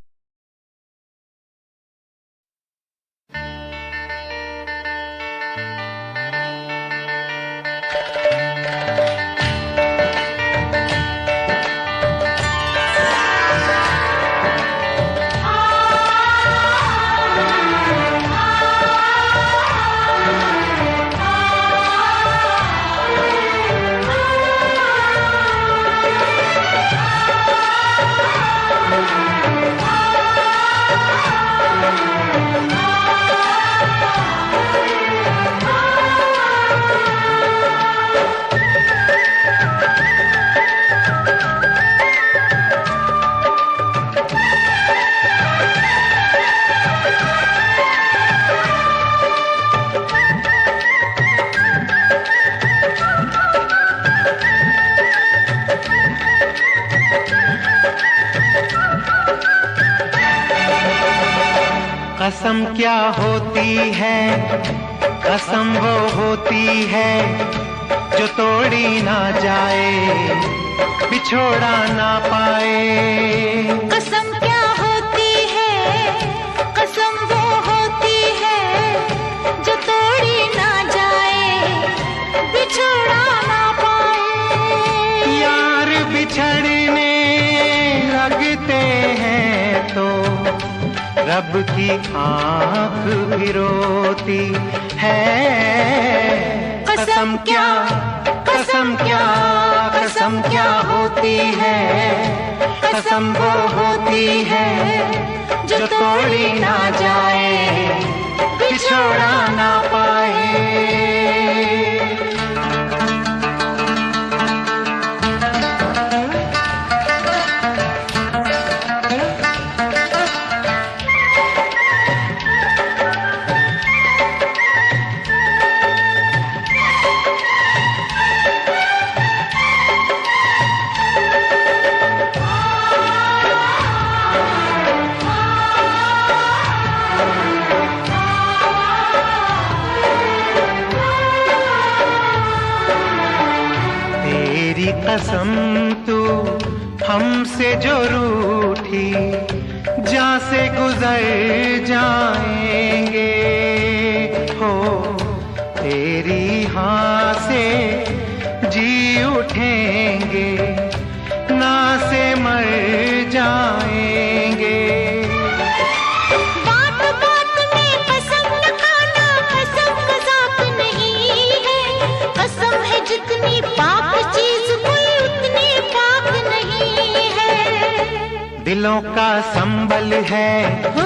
Speaker 6: कसम क्या होती है, कसम वो होती है जो तोड़ी ना जाए बिछोड़ा ना पाए।
Speaker 2: कसम क्या होती है, कसम वो होती है जो तोड़ी ना जाए बिछोड़ा ना पाए।
Speaker 3: यार बिछड़ने लगते हैं तो रब की आँख भी रोती है। कसम क्या, कसम क्या, कसम क्या होती है, कसम वो होती है जो तोड़ी ना जाए बिछोड़ा ना पाए। कसम तू हमसे जो रूठी जा से गुजर जाएंगे हो, तेरी हाँ से जी उठेंगे ना से मर जाएंगे।
Speaker 2: बात बात में कसम न खाना, कसम मजाक नहीं है। कसम है जितनी पाक चीज
Speaker 3: दिलों का संबल है,
Speaker 2: हो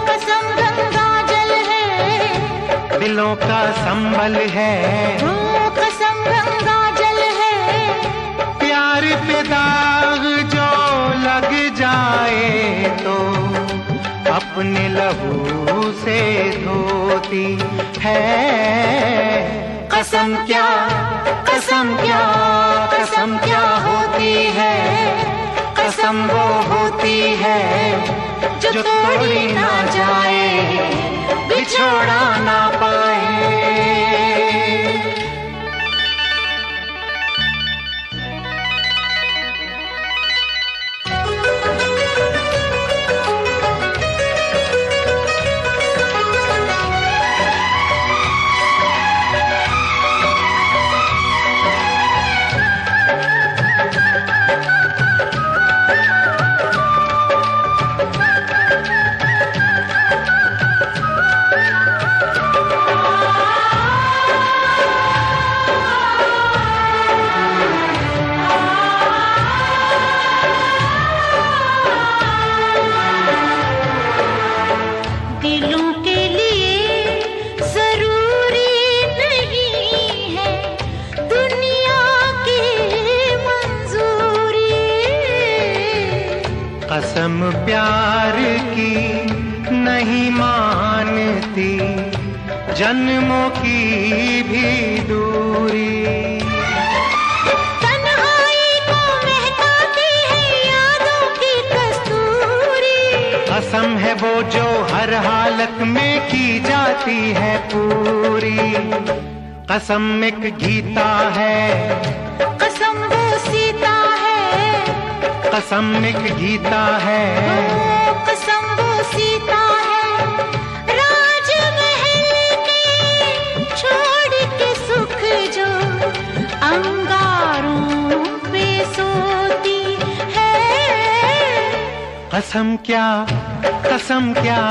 Speaker 2: कसम गंगा जल है।
Speaker 3: दिलों का संबल है,
Speaker 2: हो कसम गंगा जल है।
Speaker 3: प्यार पे दाग जो लग जाए तो अपने लहू से धोती है। कसम क्या, कसम क्या, कसम क्या होती है, कसम वो होती है जो तोड़ी ना जाए बिछोड़ा ना पाए। जन्मों की भी दूरी।
Speaker 2: तन्हाई को महकाती है यादों की कस्तूरी।
Speaker 3: कसम है वो जो हर हालत में की जाती है पूरी। कसम एक गीता है,
Speaker 2: कसम वो सीता है,
Speaker 3: कसम एक गीता है,
Speaker 2: कसम वो सीता है। राजमहल के छोड़ के सुख जो अंगारों पे सोती है।
Speaker 3: कसम क्या, कसम क्या,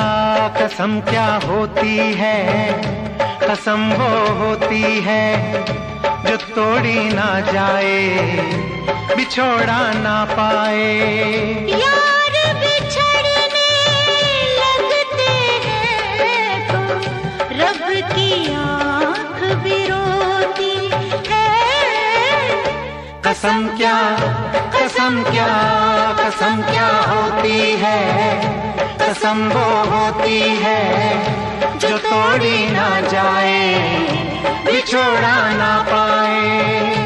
Speaker 3: कसम क्या होती है। कसम वो होती है जो तोड़ी ना जाए, बिछोड़ा ना पाए।
Speaker 2: यार बिछड़ने लगते हैं तो रब की आँख भी रोती है।
Speaker 3: कसम क्या, कसम क्या, कसम क्या होती है। कसम वो होती है जो तोड़ी ना जाए, बिछोड़ा ना पाए।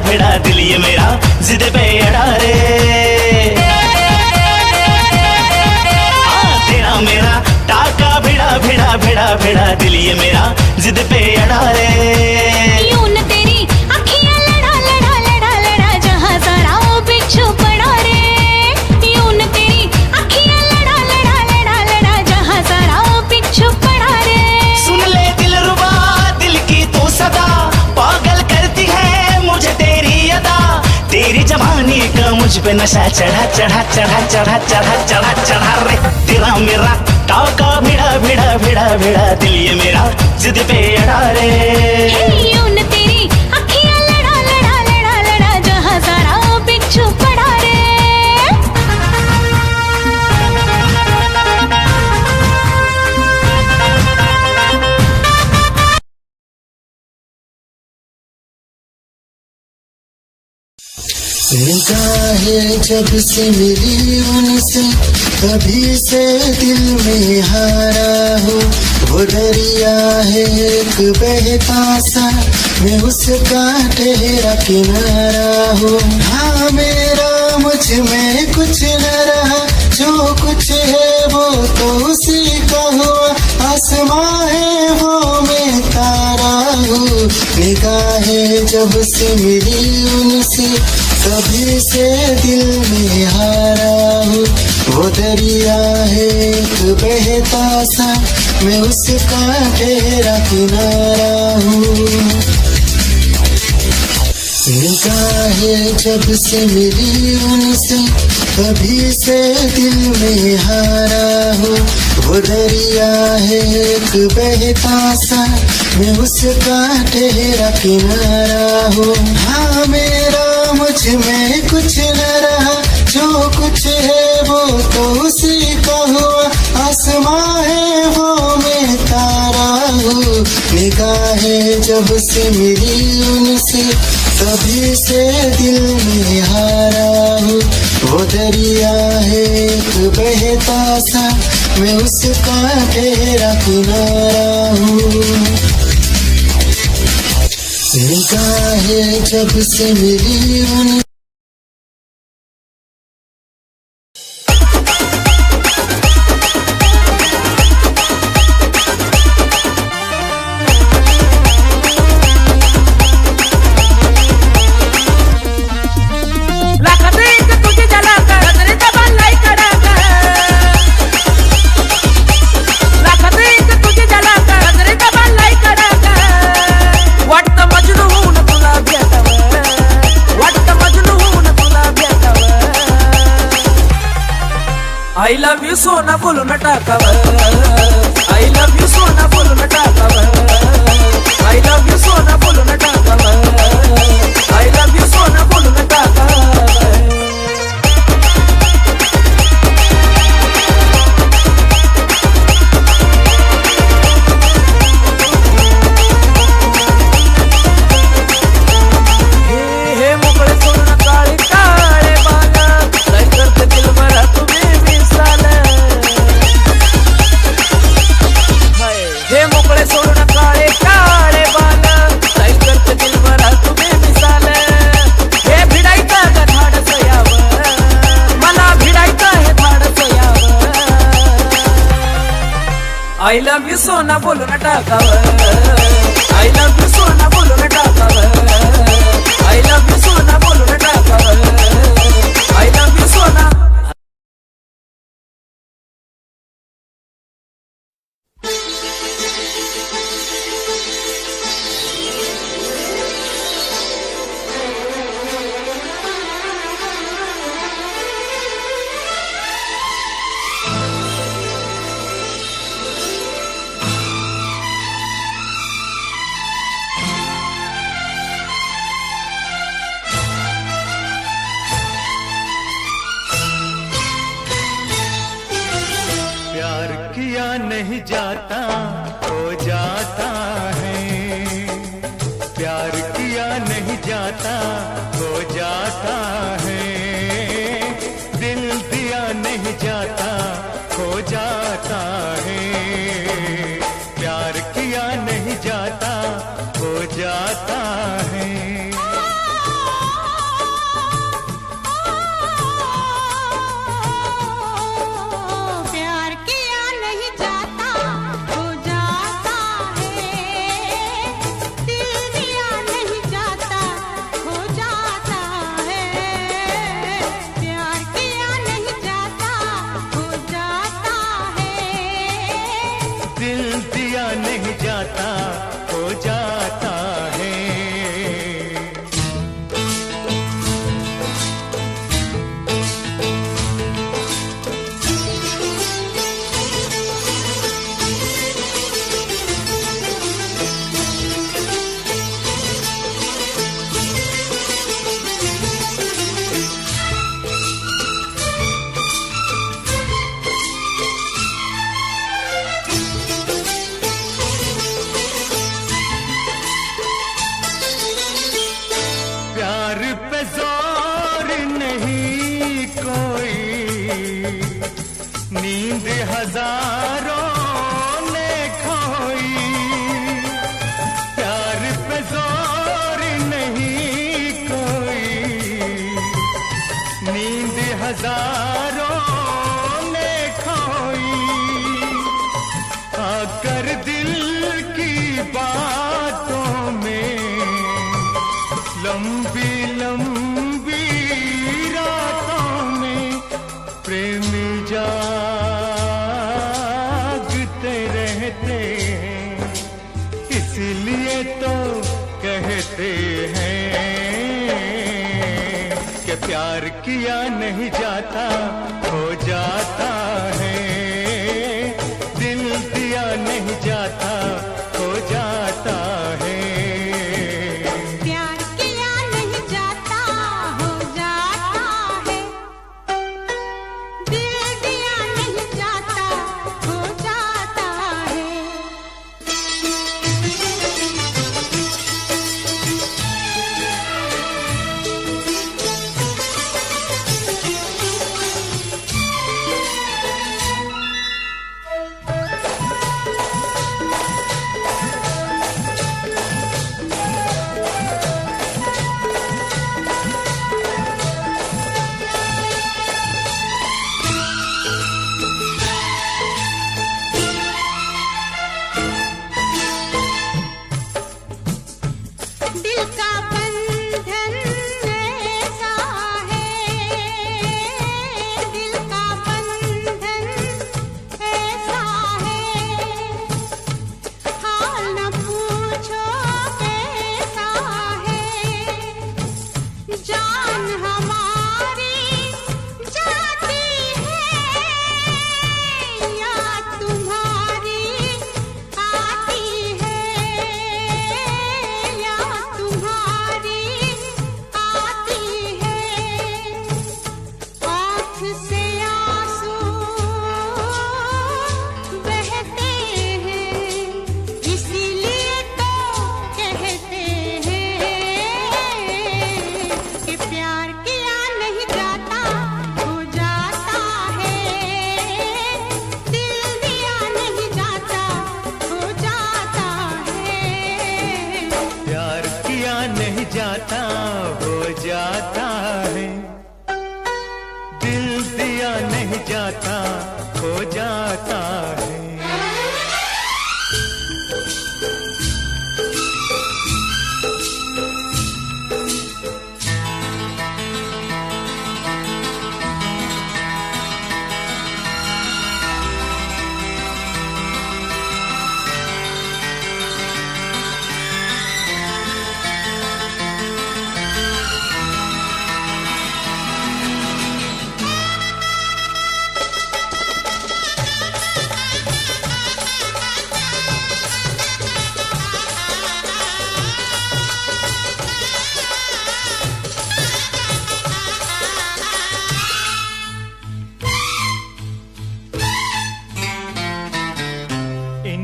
Speaker 8: भिड़ा दिल ये मेरा जिद पे अड़ा रे। तेरा मेरा टाका भिड़ा दिल ये मेरा जिद पे अड़ा रे।
Speaker 2: यूं न तेरी अखियां लड़ा जहां सारा वो बिच्छू पड़ा रे। यूं न तेरी अखियां लड़ा जहां सारा वो बिच्छू पड़ा रे।
Speaker 8: सुन ले दिलरुबा दिल की तू सदा पागल करती है मुझे तेरी अदा। तेरी जवानी का मुझ पे नशा चढ़ा रे। तेरा मेरा टाका भिड़ा दिल ये मेरा जिद पे अड़ा रे।
Speaker 2: यूं न तेरी अखियां लड़ा जहां सारा वो बिच्छू पड़ा रे।
Speaker 7: निगाहें जब से मिली उनसे कभी से दिल में हारा हूँ। वो दरिया है एक बहता सा मैं उसका ठहरा किनारा हूँ। हाँ मेरा मुझ में कुछ न रहा जो कुछ है वो तो उसी का हुआ। आसमां है वो मैं तारा हूँ। निगाहें जब से मिली उनसे कभी से दिल में हारा हूँ। वो दरिया है एक बहता सा मैं उसका ठहरा किनारा हूँ। निगाहें जब से मिली उनसे कभी से दिल में हारा हूँ। वो दरिया है एक बहता सा मैं उसका ठहरा किनारा हूँ। हाँ मेरा मुझ में कुछ न रहा जो कुछ है वो तो उसी का हुआ। आसमां है वो मैं तारा हूँ। निगाहें जब से मिली उनसे कभी से दिल में हारा हूँ। वो दरिया है एक बहता सा मैं उसका तेरा किनारा हूँ। निगाहें जब से मिली उन
Speaker 9: I love you सोना बोलून टाकावं, I love you सोना बोलून टाकावं, I love you सोना बोलून टाकावं, I love you सोना बोलून टाकावं। हे मोकळे सोडून काळे काळे बाला, काय करते दिल भरा तुम्ही हे मोकळे सोडून काळे काळे बाल, काय करते दिल भरा तुम्ही मिसाल। हे भिडायचं का धाडस यावं, मला भिडायचं हे धाडस यावं। I love you सोना बोलून टाकावं, I love you सोना बोलून टाकावं, I love you सोना बोलून टाकावं, I love you सोना।
Speaker 3: नहीं जाता हो जाता है, प्यार किया नहीं जाता हो जाता है, दिल दिया नहीं जाता हो जाता है, प्यार किया नहीं जाता हो जाता है। हजारों ने खोई, प्यार पे जोर नहीं कोई, नींद हजारों ने खोई, आकर दिल की बातों में लंबी लंबी रातों में प्रेमी इसलिए तो कहते हैं कि प्यार किया नहीं जाता हो जाता है, दिल दिया नहीं जाता हो जाता है।
Speaker 2: प्यार किया नहीं जाता हो जाता है, दिल दिया नहीं जाता हो जाता है।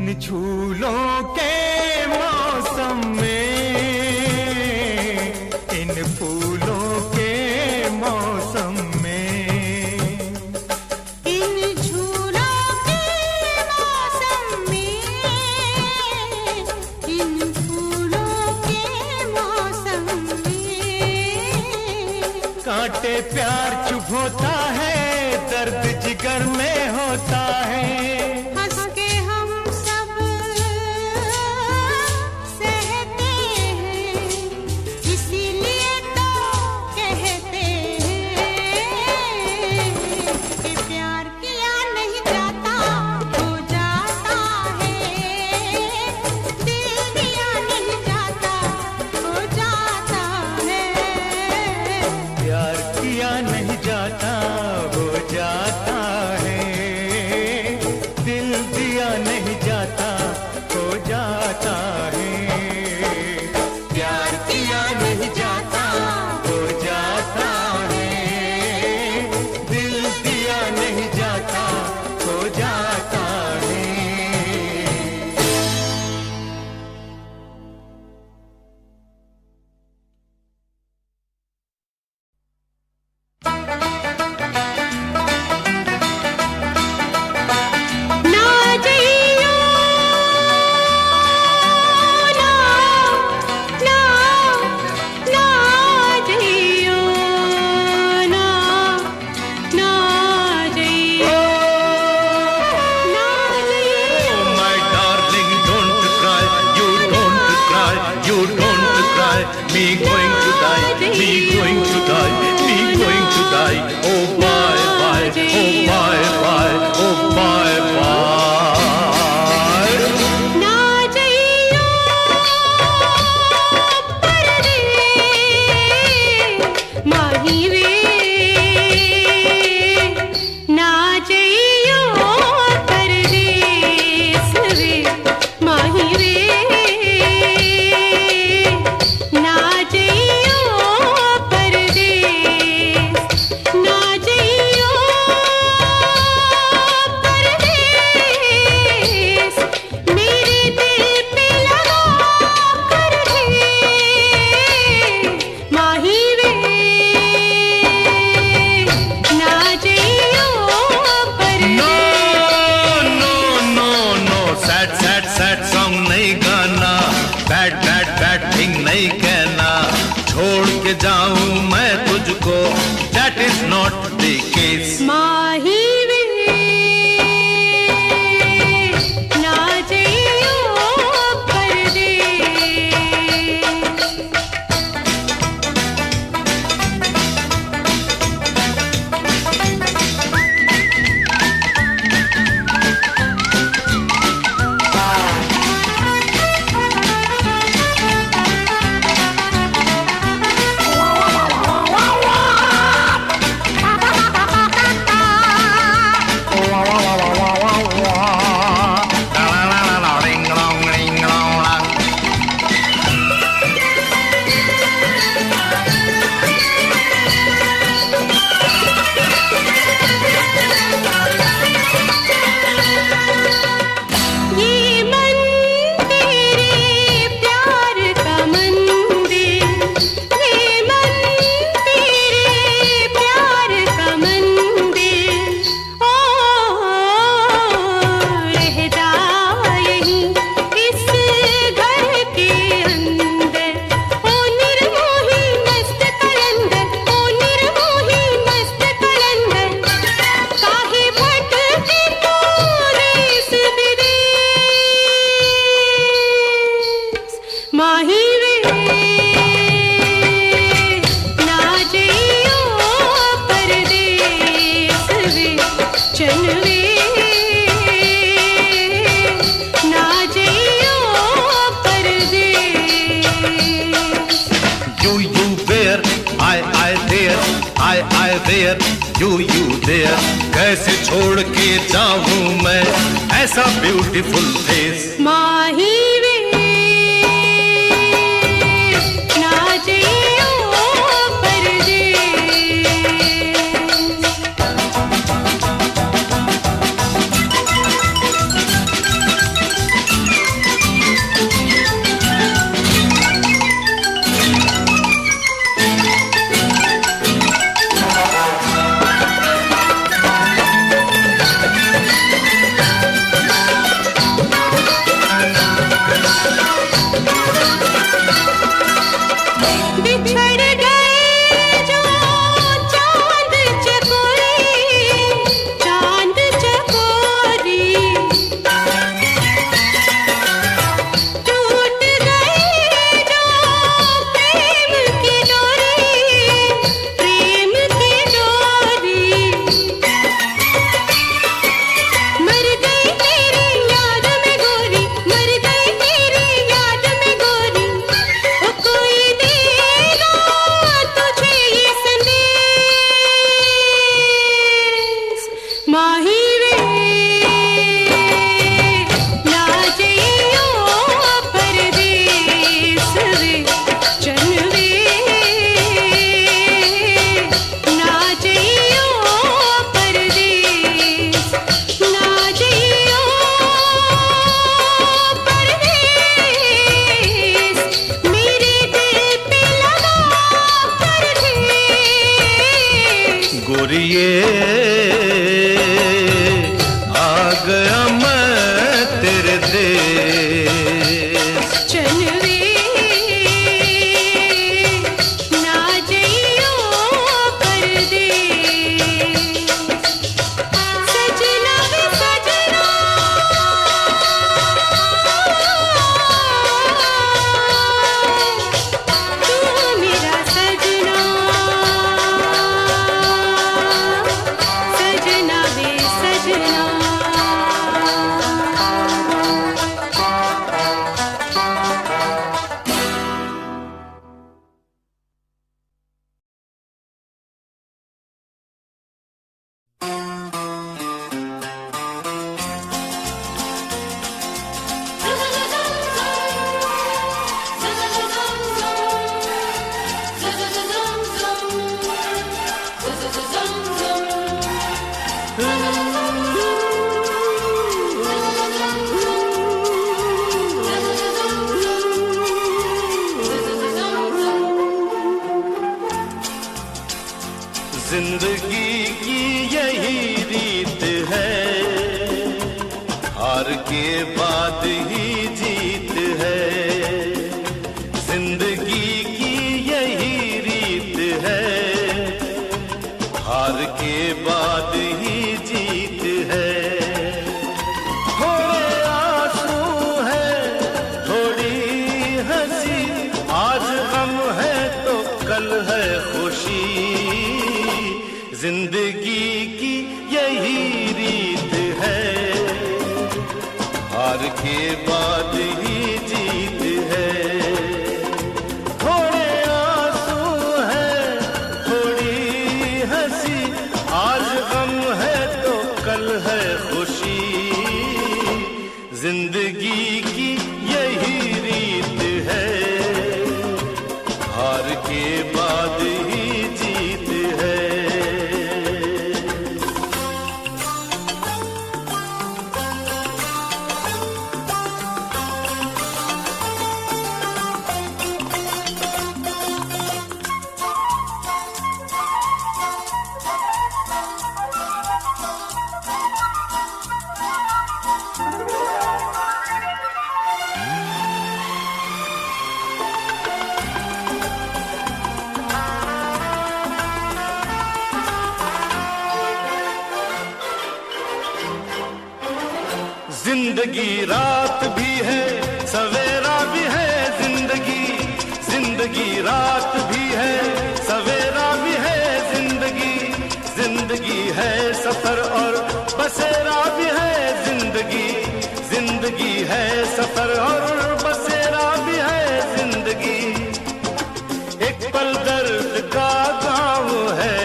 Speaker 6: इन झूलों के मौसम में, इन फूलों के मौसम में,
Speaker 2: इन झूलों के मौसम में, इन फूलों के मौसम में,
Speaker 6: कांटे प्यार चुभोता है, दर्द जिगर में होता है।
Speaker 2: हंस के हम सब सहते हैं, इसीलिए तो कहते हैं कि प्यार किया नहीं जाता हो जाता है, दिल दिया नहीं जाता हो जाता है,
Speaker 6: प्यार किया नहीं जाता हो जाता है, दिल दिया नहीं जाता हो जाता है, प्यार किया नहीं जाता हो जाता है, दिल दिया नहीं जाता हो जाता है।
Speaker 2: ना जइयो ना ना ना जइयो ना ना जइयो ना जइयो
Speaker 1: My darling, don't cry, you don't cry, you don't cry. Me going to die, me going to die, me going to die. Oh bye bye, oh bye bye, oh bye bye.
Speaker 2: ना जइयो परदेस माही वे, ना जइयो परदेस वे माही वे, ना जइयो परदेस, ना जइयो परदेस, मेरे दिल पे लगा कर दे माही वे, ना जइयो परदेस।
Speaker 1: No, no, no, sad, sad, sad song नहीं गाना, bad, bad, bad thing नहीं कहना, छोड़ के जाऊं मैं तुझको, that is not the case.
Speaker 2: माही वे, ना जइयो परदेस। ये मन तेरे प्यार का मंदिर, ये मन तेरे प्यार का मंदिर, ओ रहता यहीं इस घर के अंदर, ओ निर्मोही मस्त कलंदर, ओ निर्मोही मस्त कलंदर, काहे भटके तू देश विदेश माही वे, ना जइयो परदेस वे चल वे, ना जइयो परदेस।
Speaker 1: You there, I there, I there, you there. कैसे छोड़ के जाऊं मैं ऐसा ब्यूटीफुल फेस।
Speaker 2: माही वे, ना जइयो परदेस।
Speaker 1: बाद ही जीत है, जिंदगी की यही रीत है, हार के बाद ही जीत है। थोड़े आंसू है, थोड़ी हंसी, आज गम है तो कल है खुशी, जिंदगी की यही रीत है, हार के बाद ही जीत है। थोड़े आंसू है, थोड़ी हंसी, आज गम है तो कल है खुशी, जिंदगी की यही रीत है, हार के बाद ही जीत है। जिंदगी रात भी है, सवेरा भी है, जिंदगी रात भी है, सवेरा भी है, जिंदगी है सफर और बसेरा भी है, जिंदगी है सफर और बसेरा भी है, जिंदगी एक पल दर्द का गाँव है,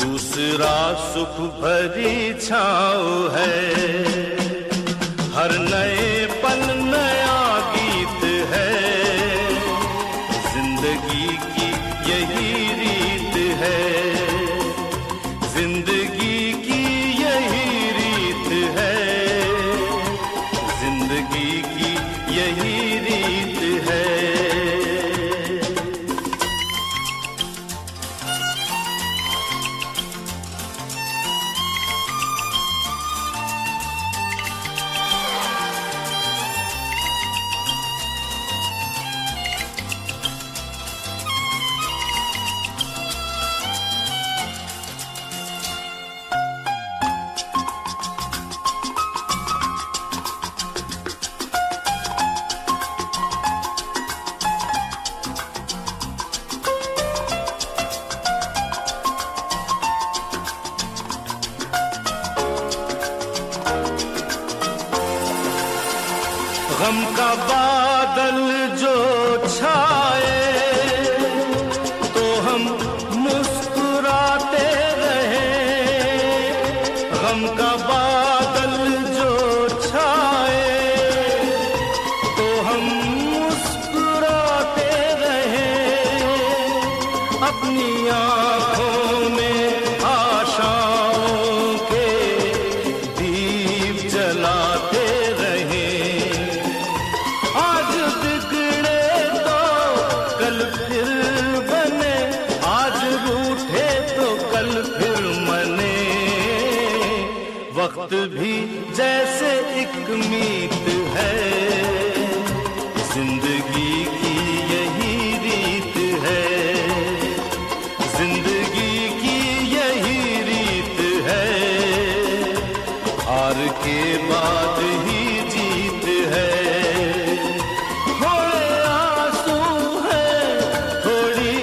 Speaker 1: दूसरा सुख भरी छाँव है, हर नए पल नया गीत है, जिंदगी की यही रीत है, जिंदगी की यही रीत है, जिंदगी की यही रीत है। गम का बादल जो छाए तो हम मुस्कुराते रहे, गम का बादल जो छाए तो हम मुस्कुराते रहे, अपनी आँखों में आशाओं के दीप जलाते रहे, आज बिगड़े तो कल फिर बने, आज रूठे तो कल फिर मने, वक्त भी जैसे एक मीत है, जिंदगी की यही रीत है, जिंदगी की यही रीत है, हार के बाद ही जीत है। थोड़े आंसू है, थोड़ी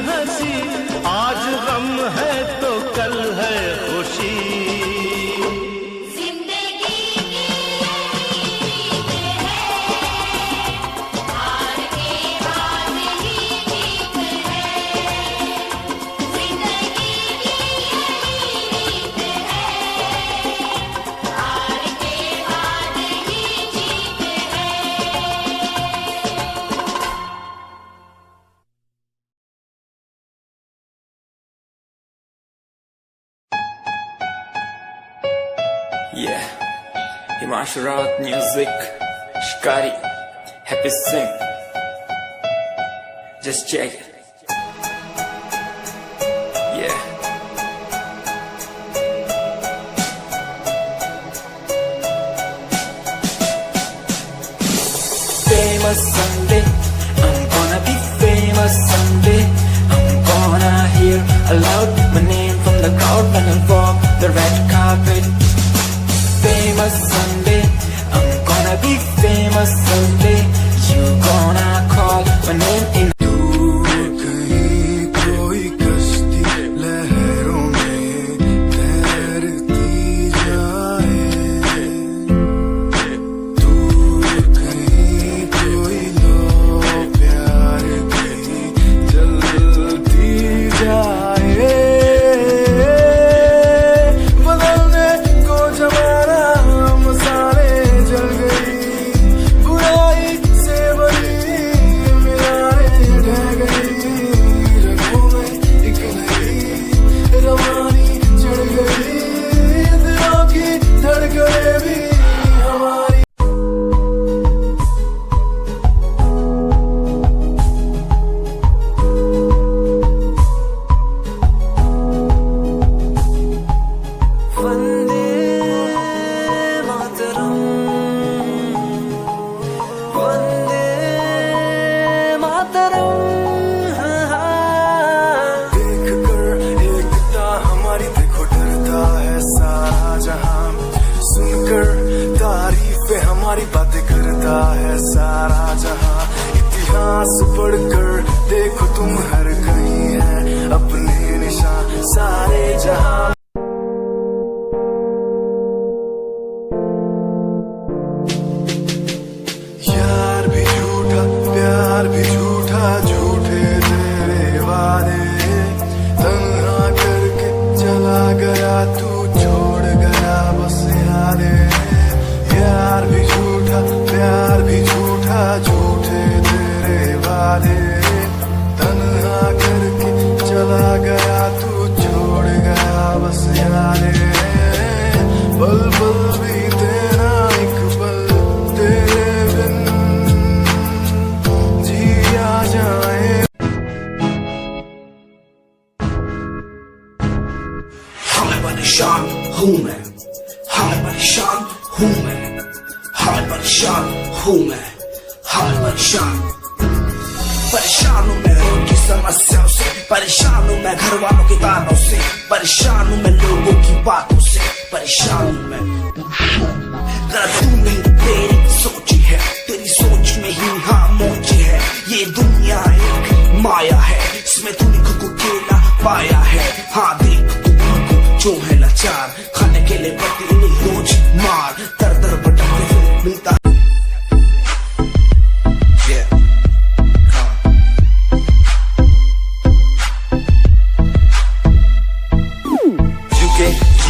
Speaker 1: हंसी, आज गम है तो कल है खुशी,
Speaker 2: जिंदगी की यही रीत है, हार के बाद ही जीत है, जिंदगी की यही रीत है, हार के बाद ही जीत है।
Speaker 9: Yeah, Himanshu Rawat music, Shikari, Happy Singh. Just check it. Yeah. famous someday. I'm gonna be famous someday. I'm gonna hear aloud my name from the crowd when I walk the red carpet. Famous someday. I'm gonna be famous someday. You gonna call my name in.
Speaker 10: हमारी बातें करता है सारा जहां, इतिहास पढ़कर देखो तुम हर कहीं है अपने निशान सारे जहां। यार भी झूठा प्यार भी झूठा, झूठे तेरे वादे, तन्हा करके चला गया तू, छोड़ गया बस यादें। यार भी झूठा प्यार भी झूठा, झूठे तेरे वादे, तन्हा करके चला गया तू, छोड़ गया बस यादें। पल पल भी तेरा एक पल तेरे बिन जिया जाए।
Speaker 8: हमें परेशान हूँ मैं, हमें परेशान हूँ मैं, हमें परेशान हूँ मैं, हमें परेशान हूँ मैं रोज की समस्याओं से, परेशान हूँ मैं घर वालों के तानों से, परेशान हूँ मैं लोगों की बातों से, परेशान हूँ मैं। गलत तू नहीं तेरी सोच है, तेरी सोच में ही हाँ मोची है। ये दुनिया एक माया है, इसमें तूने खुद को अकेला पाया है। हाँ देख तू जो है लाचार, खाने के लिए पड़ती उन्हें रोज मार, दर दर भटकते फिर मिलता।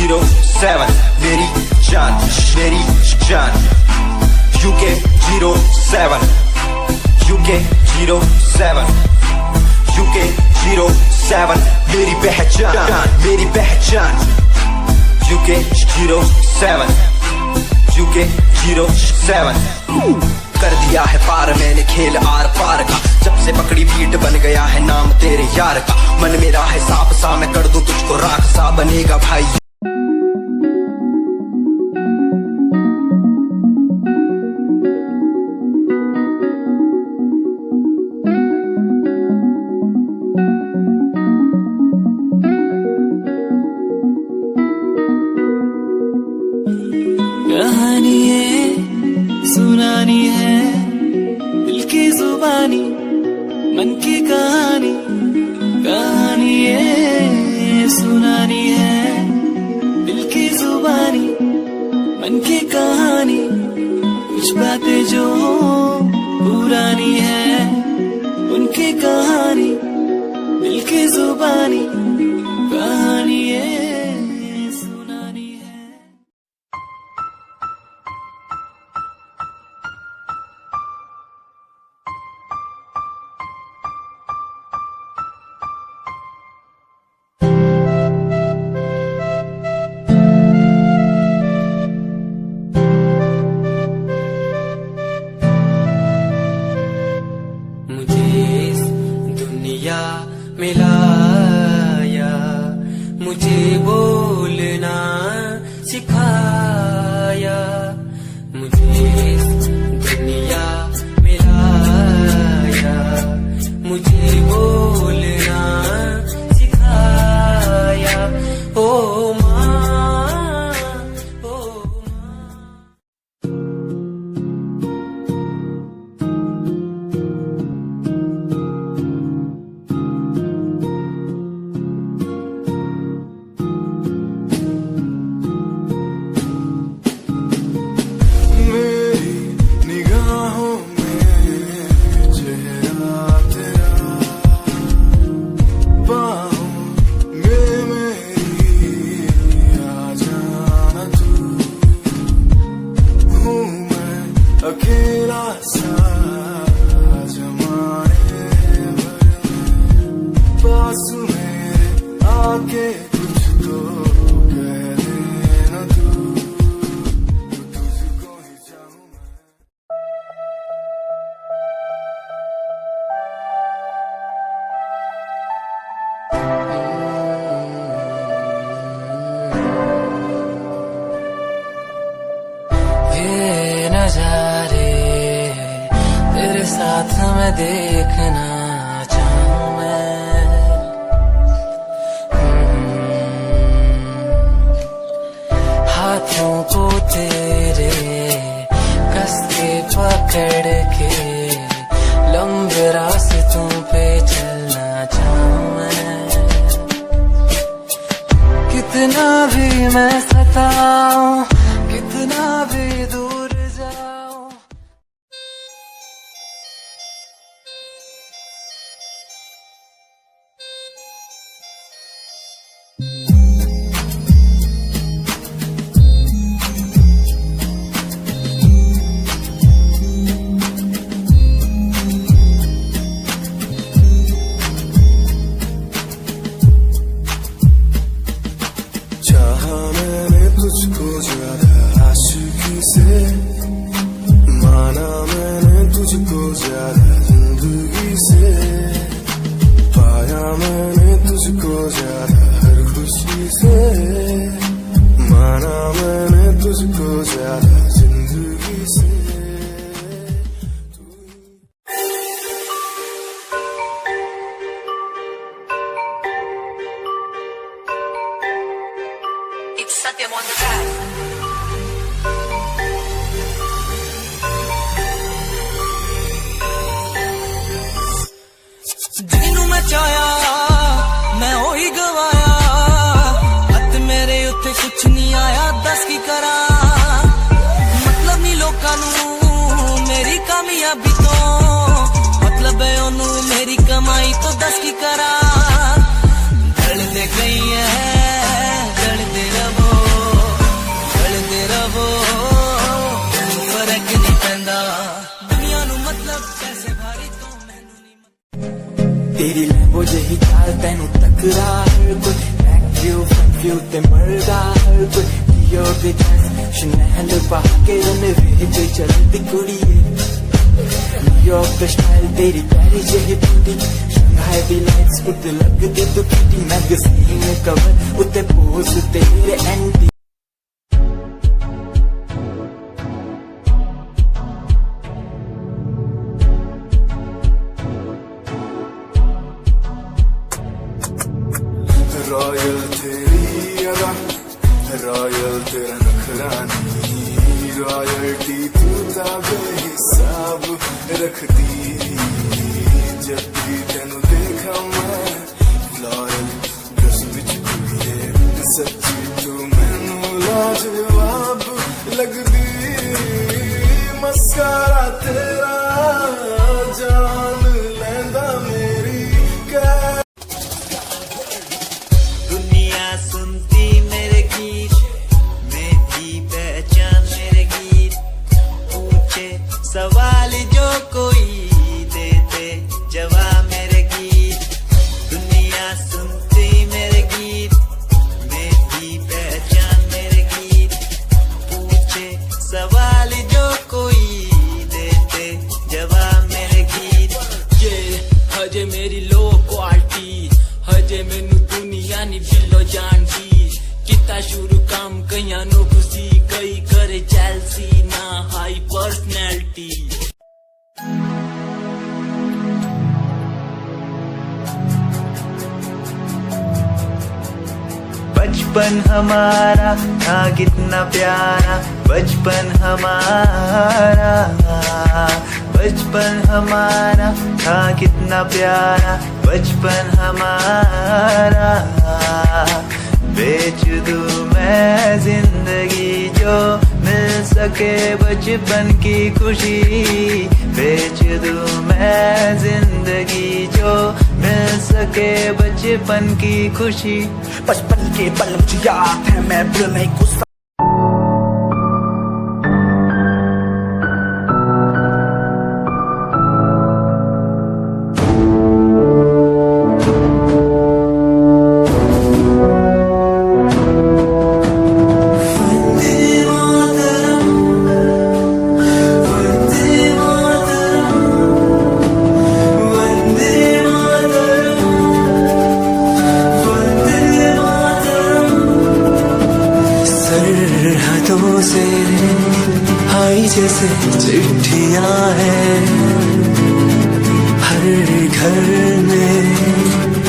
Speaker 11: UK07 मेरी जान, मेरी जान। UK07 UK07 UK07 मेरी पहचान, मेरी पहचान। UK07 UK07 कर दिया है पार मैंने खेल आर पार का, जब से पकड़ी बीट बन गया है नाम तेरे यार का। मन मेरा है सांप सा, मैं कर दूं तुझको राख सा, बनेगा भाई।
Speaker 9: कहानी है सुनानी है, दिल की जुबानी मन की कहानी। कहानी है सुनानी है, दिल की जुबानी मन की कहानी। कुछ बातें जो पुरानी है, उनकी कहानी दिल की जुबानी। कहानी है सुनानी है। मिलाया, मुझे बोलना सिखाया, मुझे दुनिया मिलाया।
Speaker 10: अकेला सा जमाने भर पास मेरे आके कुछ तो कह देना तू तुझको ही चाहूं मैं।
Speaker 12: ये नजारे तेरे साथ मैं देखना चाहूं मैं। हाथों को तेरे कस के पकड़ के लंबे रास्तों पे चलना चाहूं मैं। कितना भी मैं सताऊं, कितना भी दूर जाऊं।
Speaker 10: चाहा मैंने तुझको ज्यादा आशिकी से, माना मैंने तुझको ज्यादा जिंदगी से, पाया मैंने तुझको ज्यादा हर खुशी से, माना मैंने तुझको ज्यादा जिंदगी से।
Speaker 13: It's Satyam on the track.
Speaker 12: ਜਿਹਨੂੰ ਮੈਂ ਚਾਹਿਆ ਮੈਂ ਉਹੀ ਗਵਾਇਆ, ਹੱਥ ਮੇਰੇ ਉੱਤੇ ਕੁਛ ਨਹੀਂ ਆਇਆ, ਦੱਸ ਕੀ ਕਰਾਂ। ਮਤਲਬ ਨਹੀਂ ਲੋਕਾਂ ਨੂੰ ਮੇਰੀ ਕਾਮਯਾਬੀ ਤੋਂ, ਮਤਲਬ ਹੈ ਉਹਨੂੰ ਮੇਰੀ ਕਮਾਈ ਤੋਂ, ਦੱਸ ਕੀ ਕਰਾਂ। ਢਲਦੇ ਗਈ ਹੈ ਢਲਦੇ ਰਵੋ, ਢਲਦੇ ਰਵੋ, ਫਰਕ ਨਹੀਂ ਪੈਂਦਾ ਦੁਨੀਆ ਨੂੰ, ਮਤਲਬ ਪੈਸੇ ਭਾਰੀ ਤੋਂ
Speaker 9: तेरी लैम्बो जही चाल तैनू टकरा हर कोई, बैक व्यू फ्रंट व्यू ते मरदा हर कोई। लियो दे ड्रेस शनैल पा के रन वे चलदी कुड़िए, न्यूयॉर्क दा स्टाइल तेरी प्यारी जही ब्यूटी, शंघाई दी लाइट्स उत्ते लगदी तू किटी, मैगज़ीन कवर उत्ते पोज तेरे एंटी।
Speaker 10: रॉयल तेरी अदा, रॉयल तेरा नखरानी, रॉयल्टी तू बेहिसाब रखती। जब भी तेनू देखा मैं फ्लोरल ड्रेस विच कुड़िए, सच्ची तू मैनू लाजवाब लगदी। मस्कारा तेरा जान लैंदा मेरी कै।
Speaker 5: दुनिया सुनती मेरे गीत, मेरी पहचान मेरे गीत, पूछे सवाल जो कोई देते जवाब मेरे गीत। दुनिया सुनती मेरे गीत, मेरी पहचान मेरे गीत, पूछे सवाल जो कोई देते जवाब मेरे गीत।
Speaker 12: ये हजे मेरी लो क्वालिटी, हजे मैनू दुनिया नी बिलो जानदी। किता शुरू काम कईयां नो खुशी, कई करे जेलसी ना हाई पर्सनैलिटी।
Speaker 14: बचपन हमारा था कितना प्यारा, बचपन हमारा, बचपन हमारा था कितना प्यारा, बचपन हमारा। बेच दूं मैं जिंदगी जो मिल सके बचपन की खुशी, बेच दूं मैं जिंदगी जो मिल सके बचपन की खुशी।
Speaker 8: बचपन के पल मुझे याद है, मैं भूल नहीं कुछ
Speaker 15: सरहदों से आई जैसे चिट्ठियां हैं, हर घर में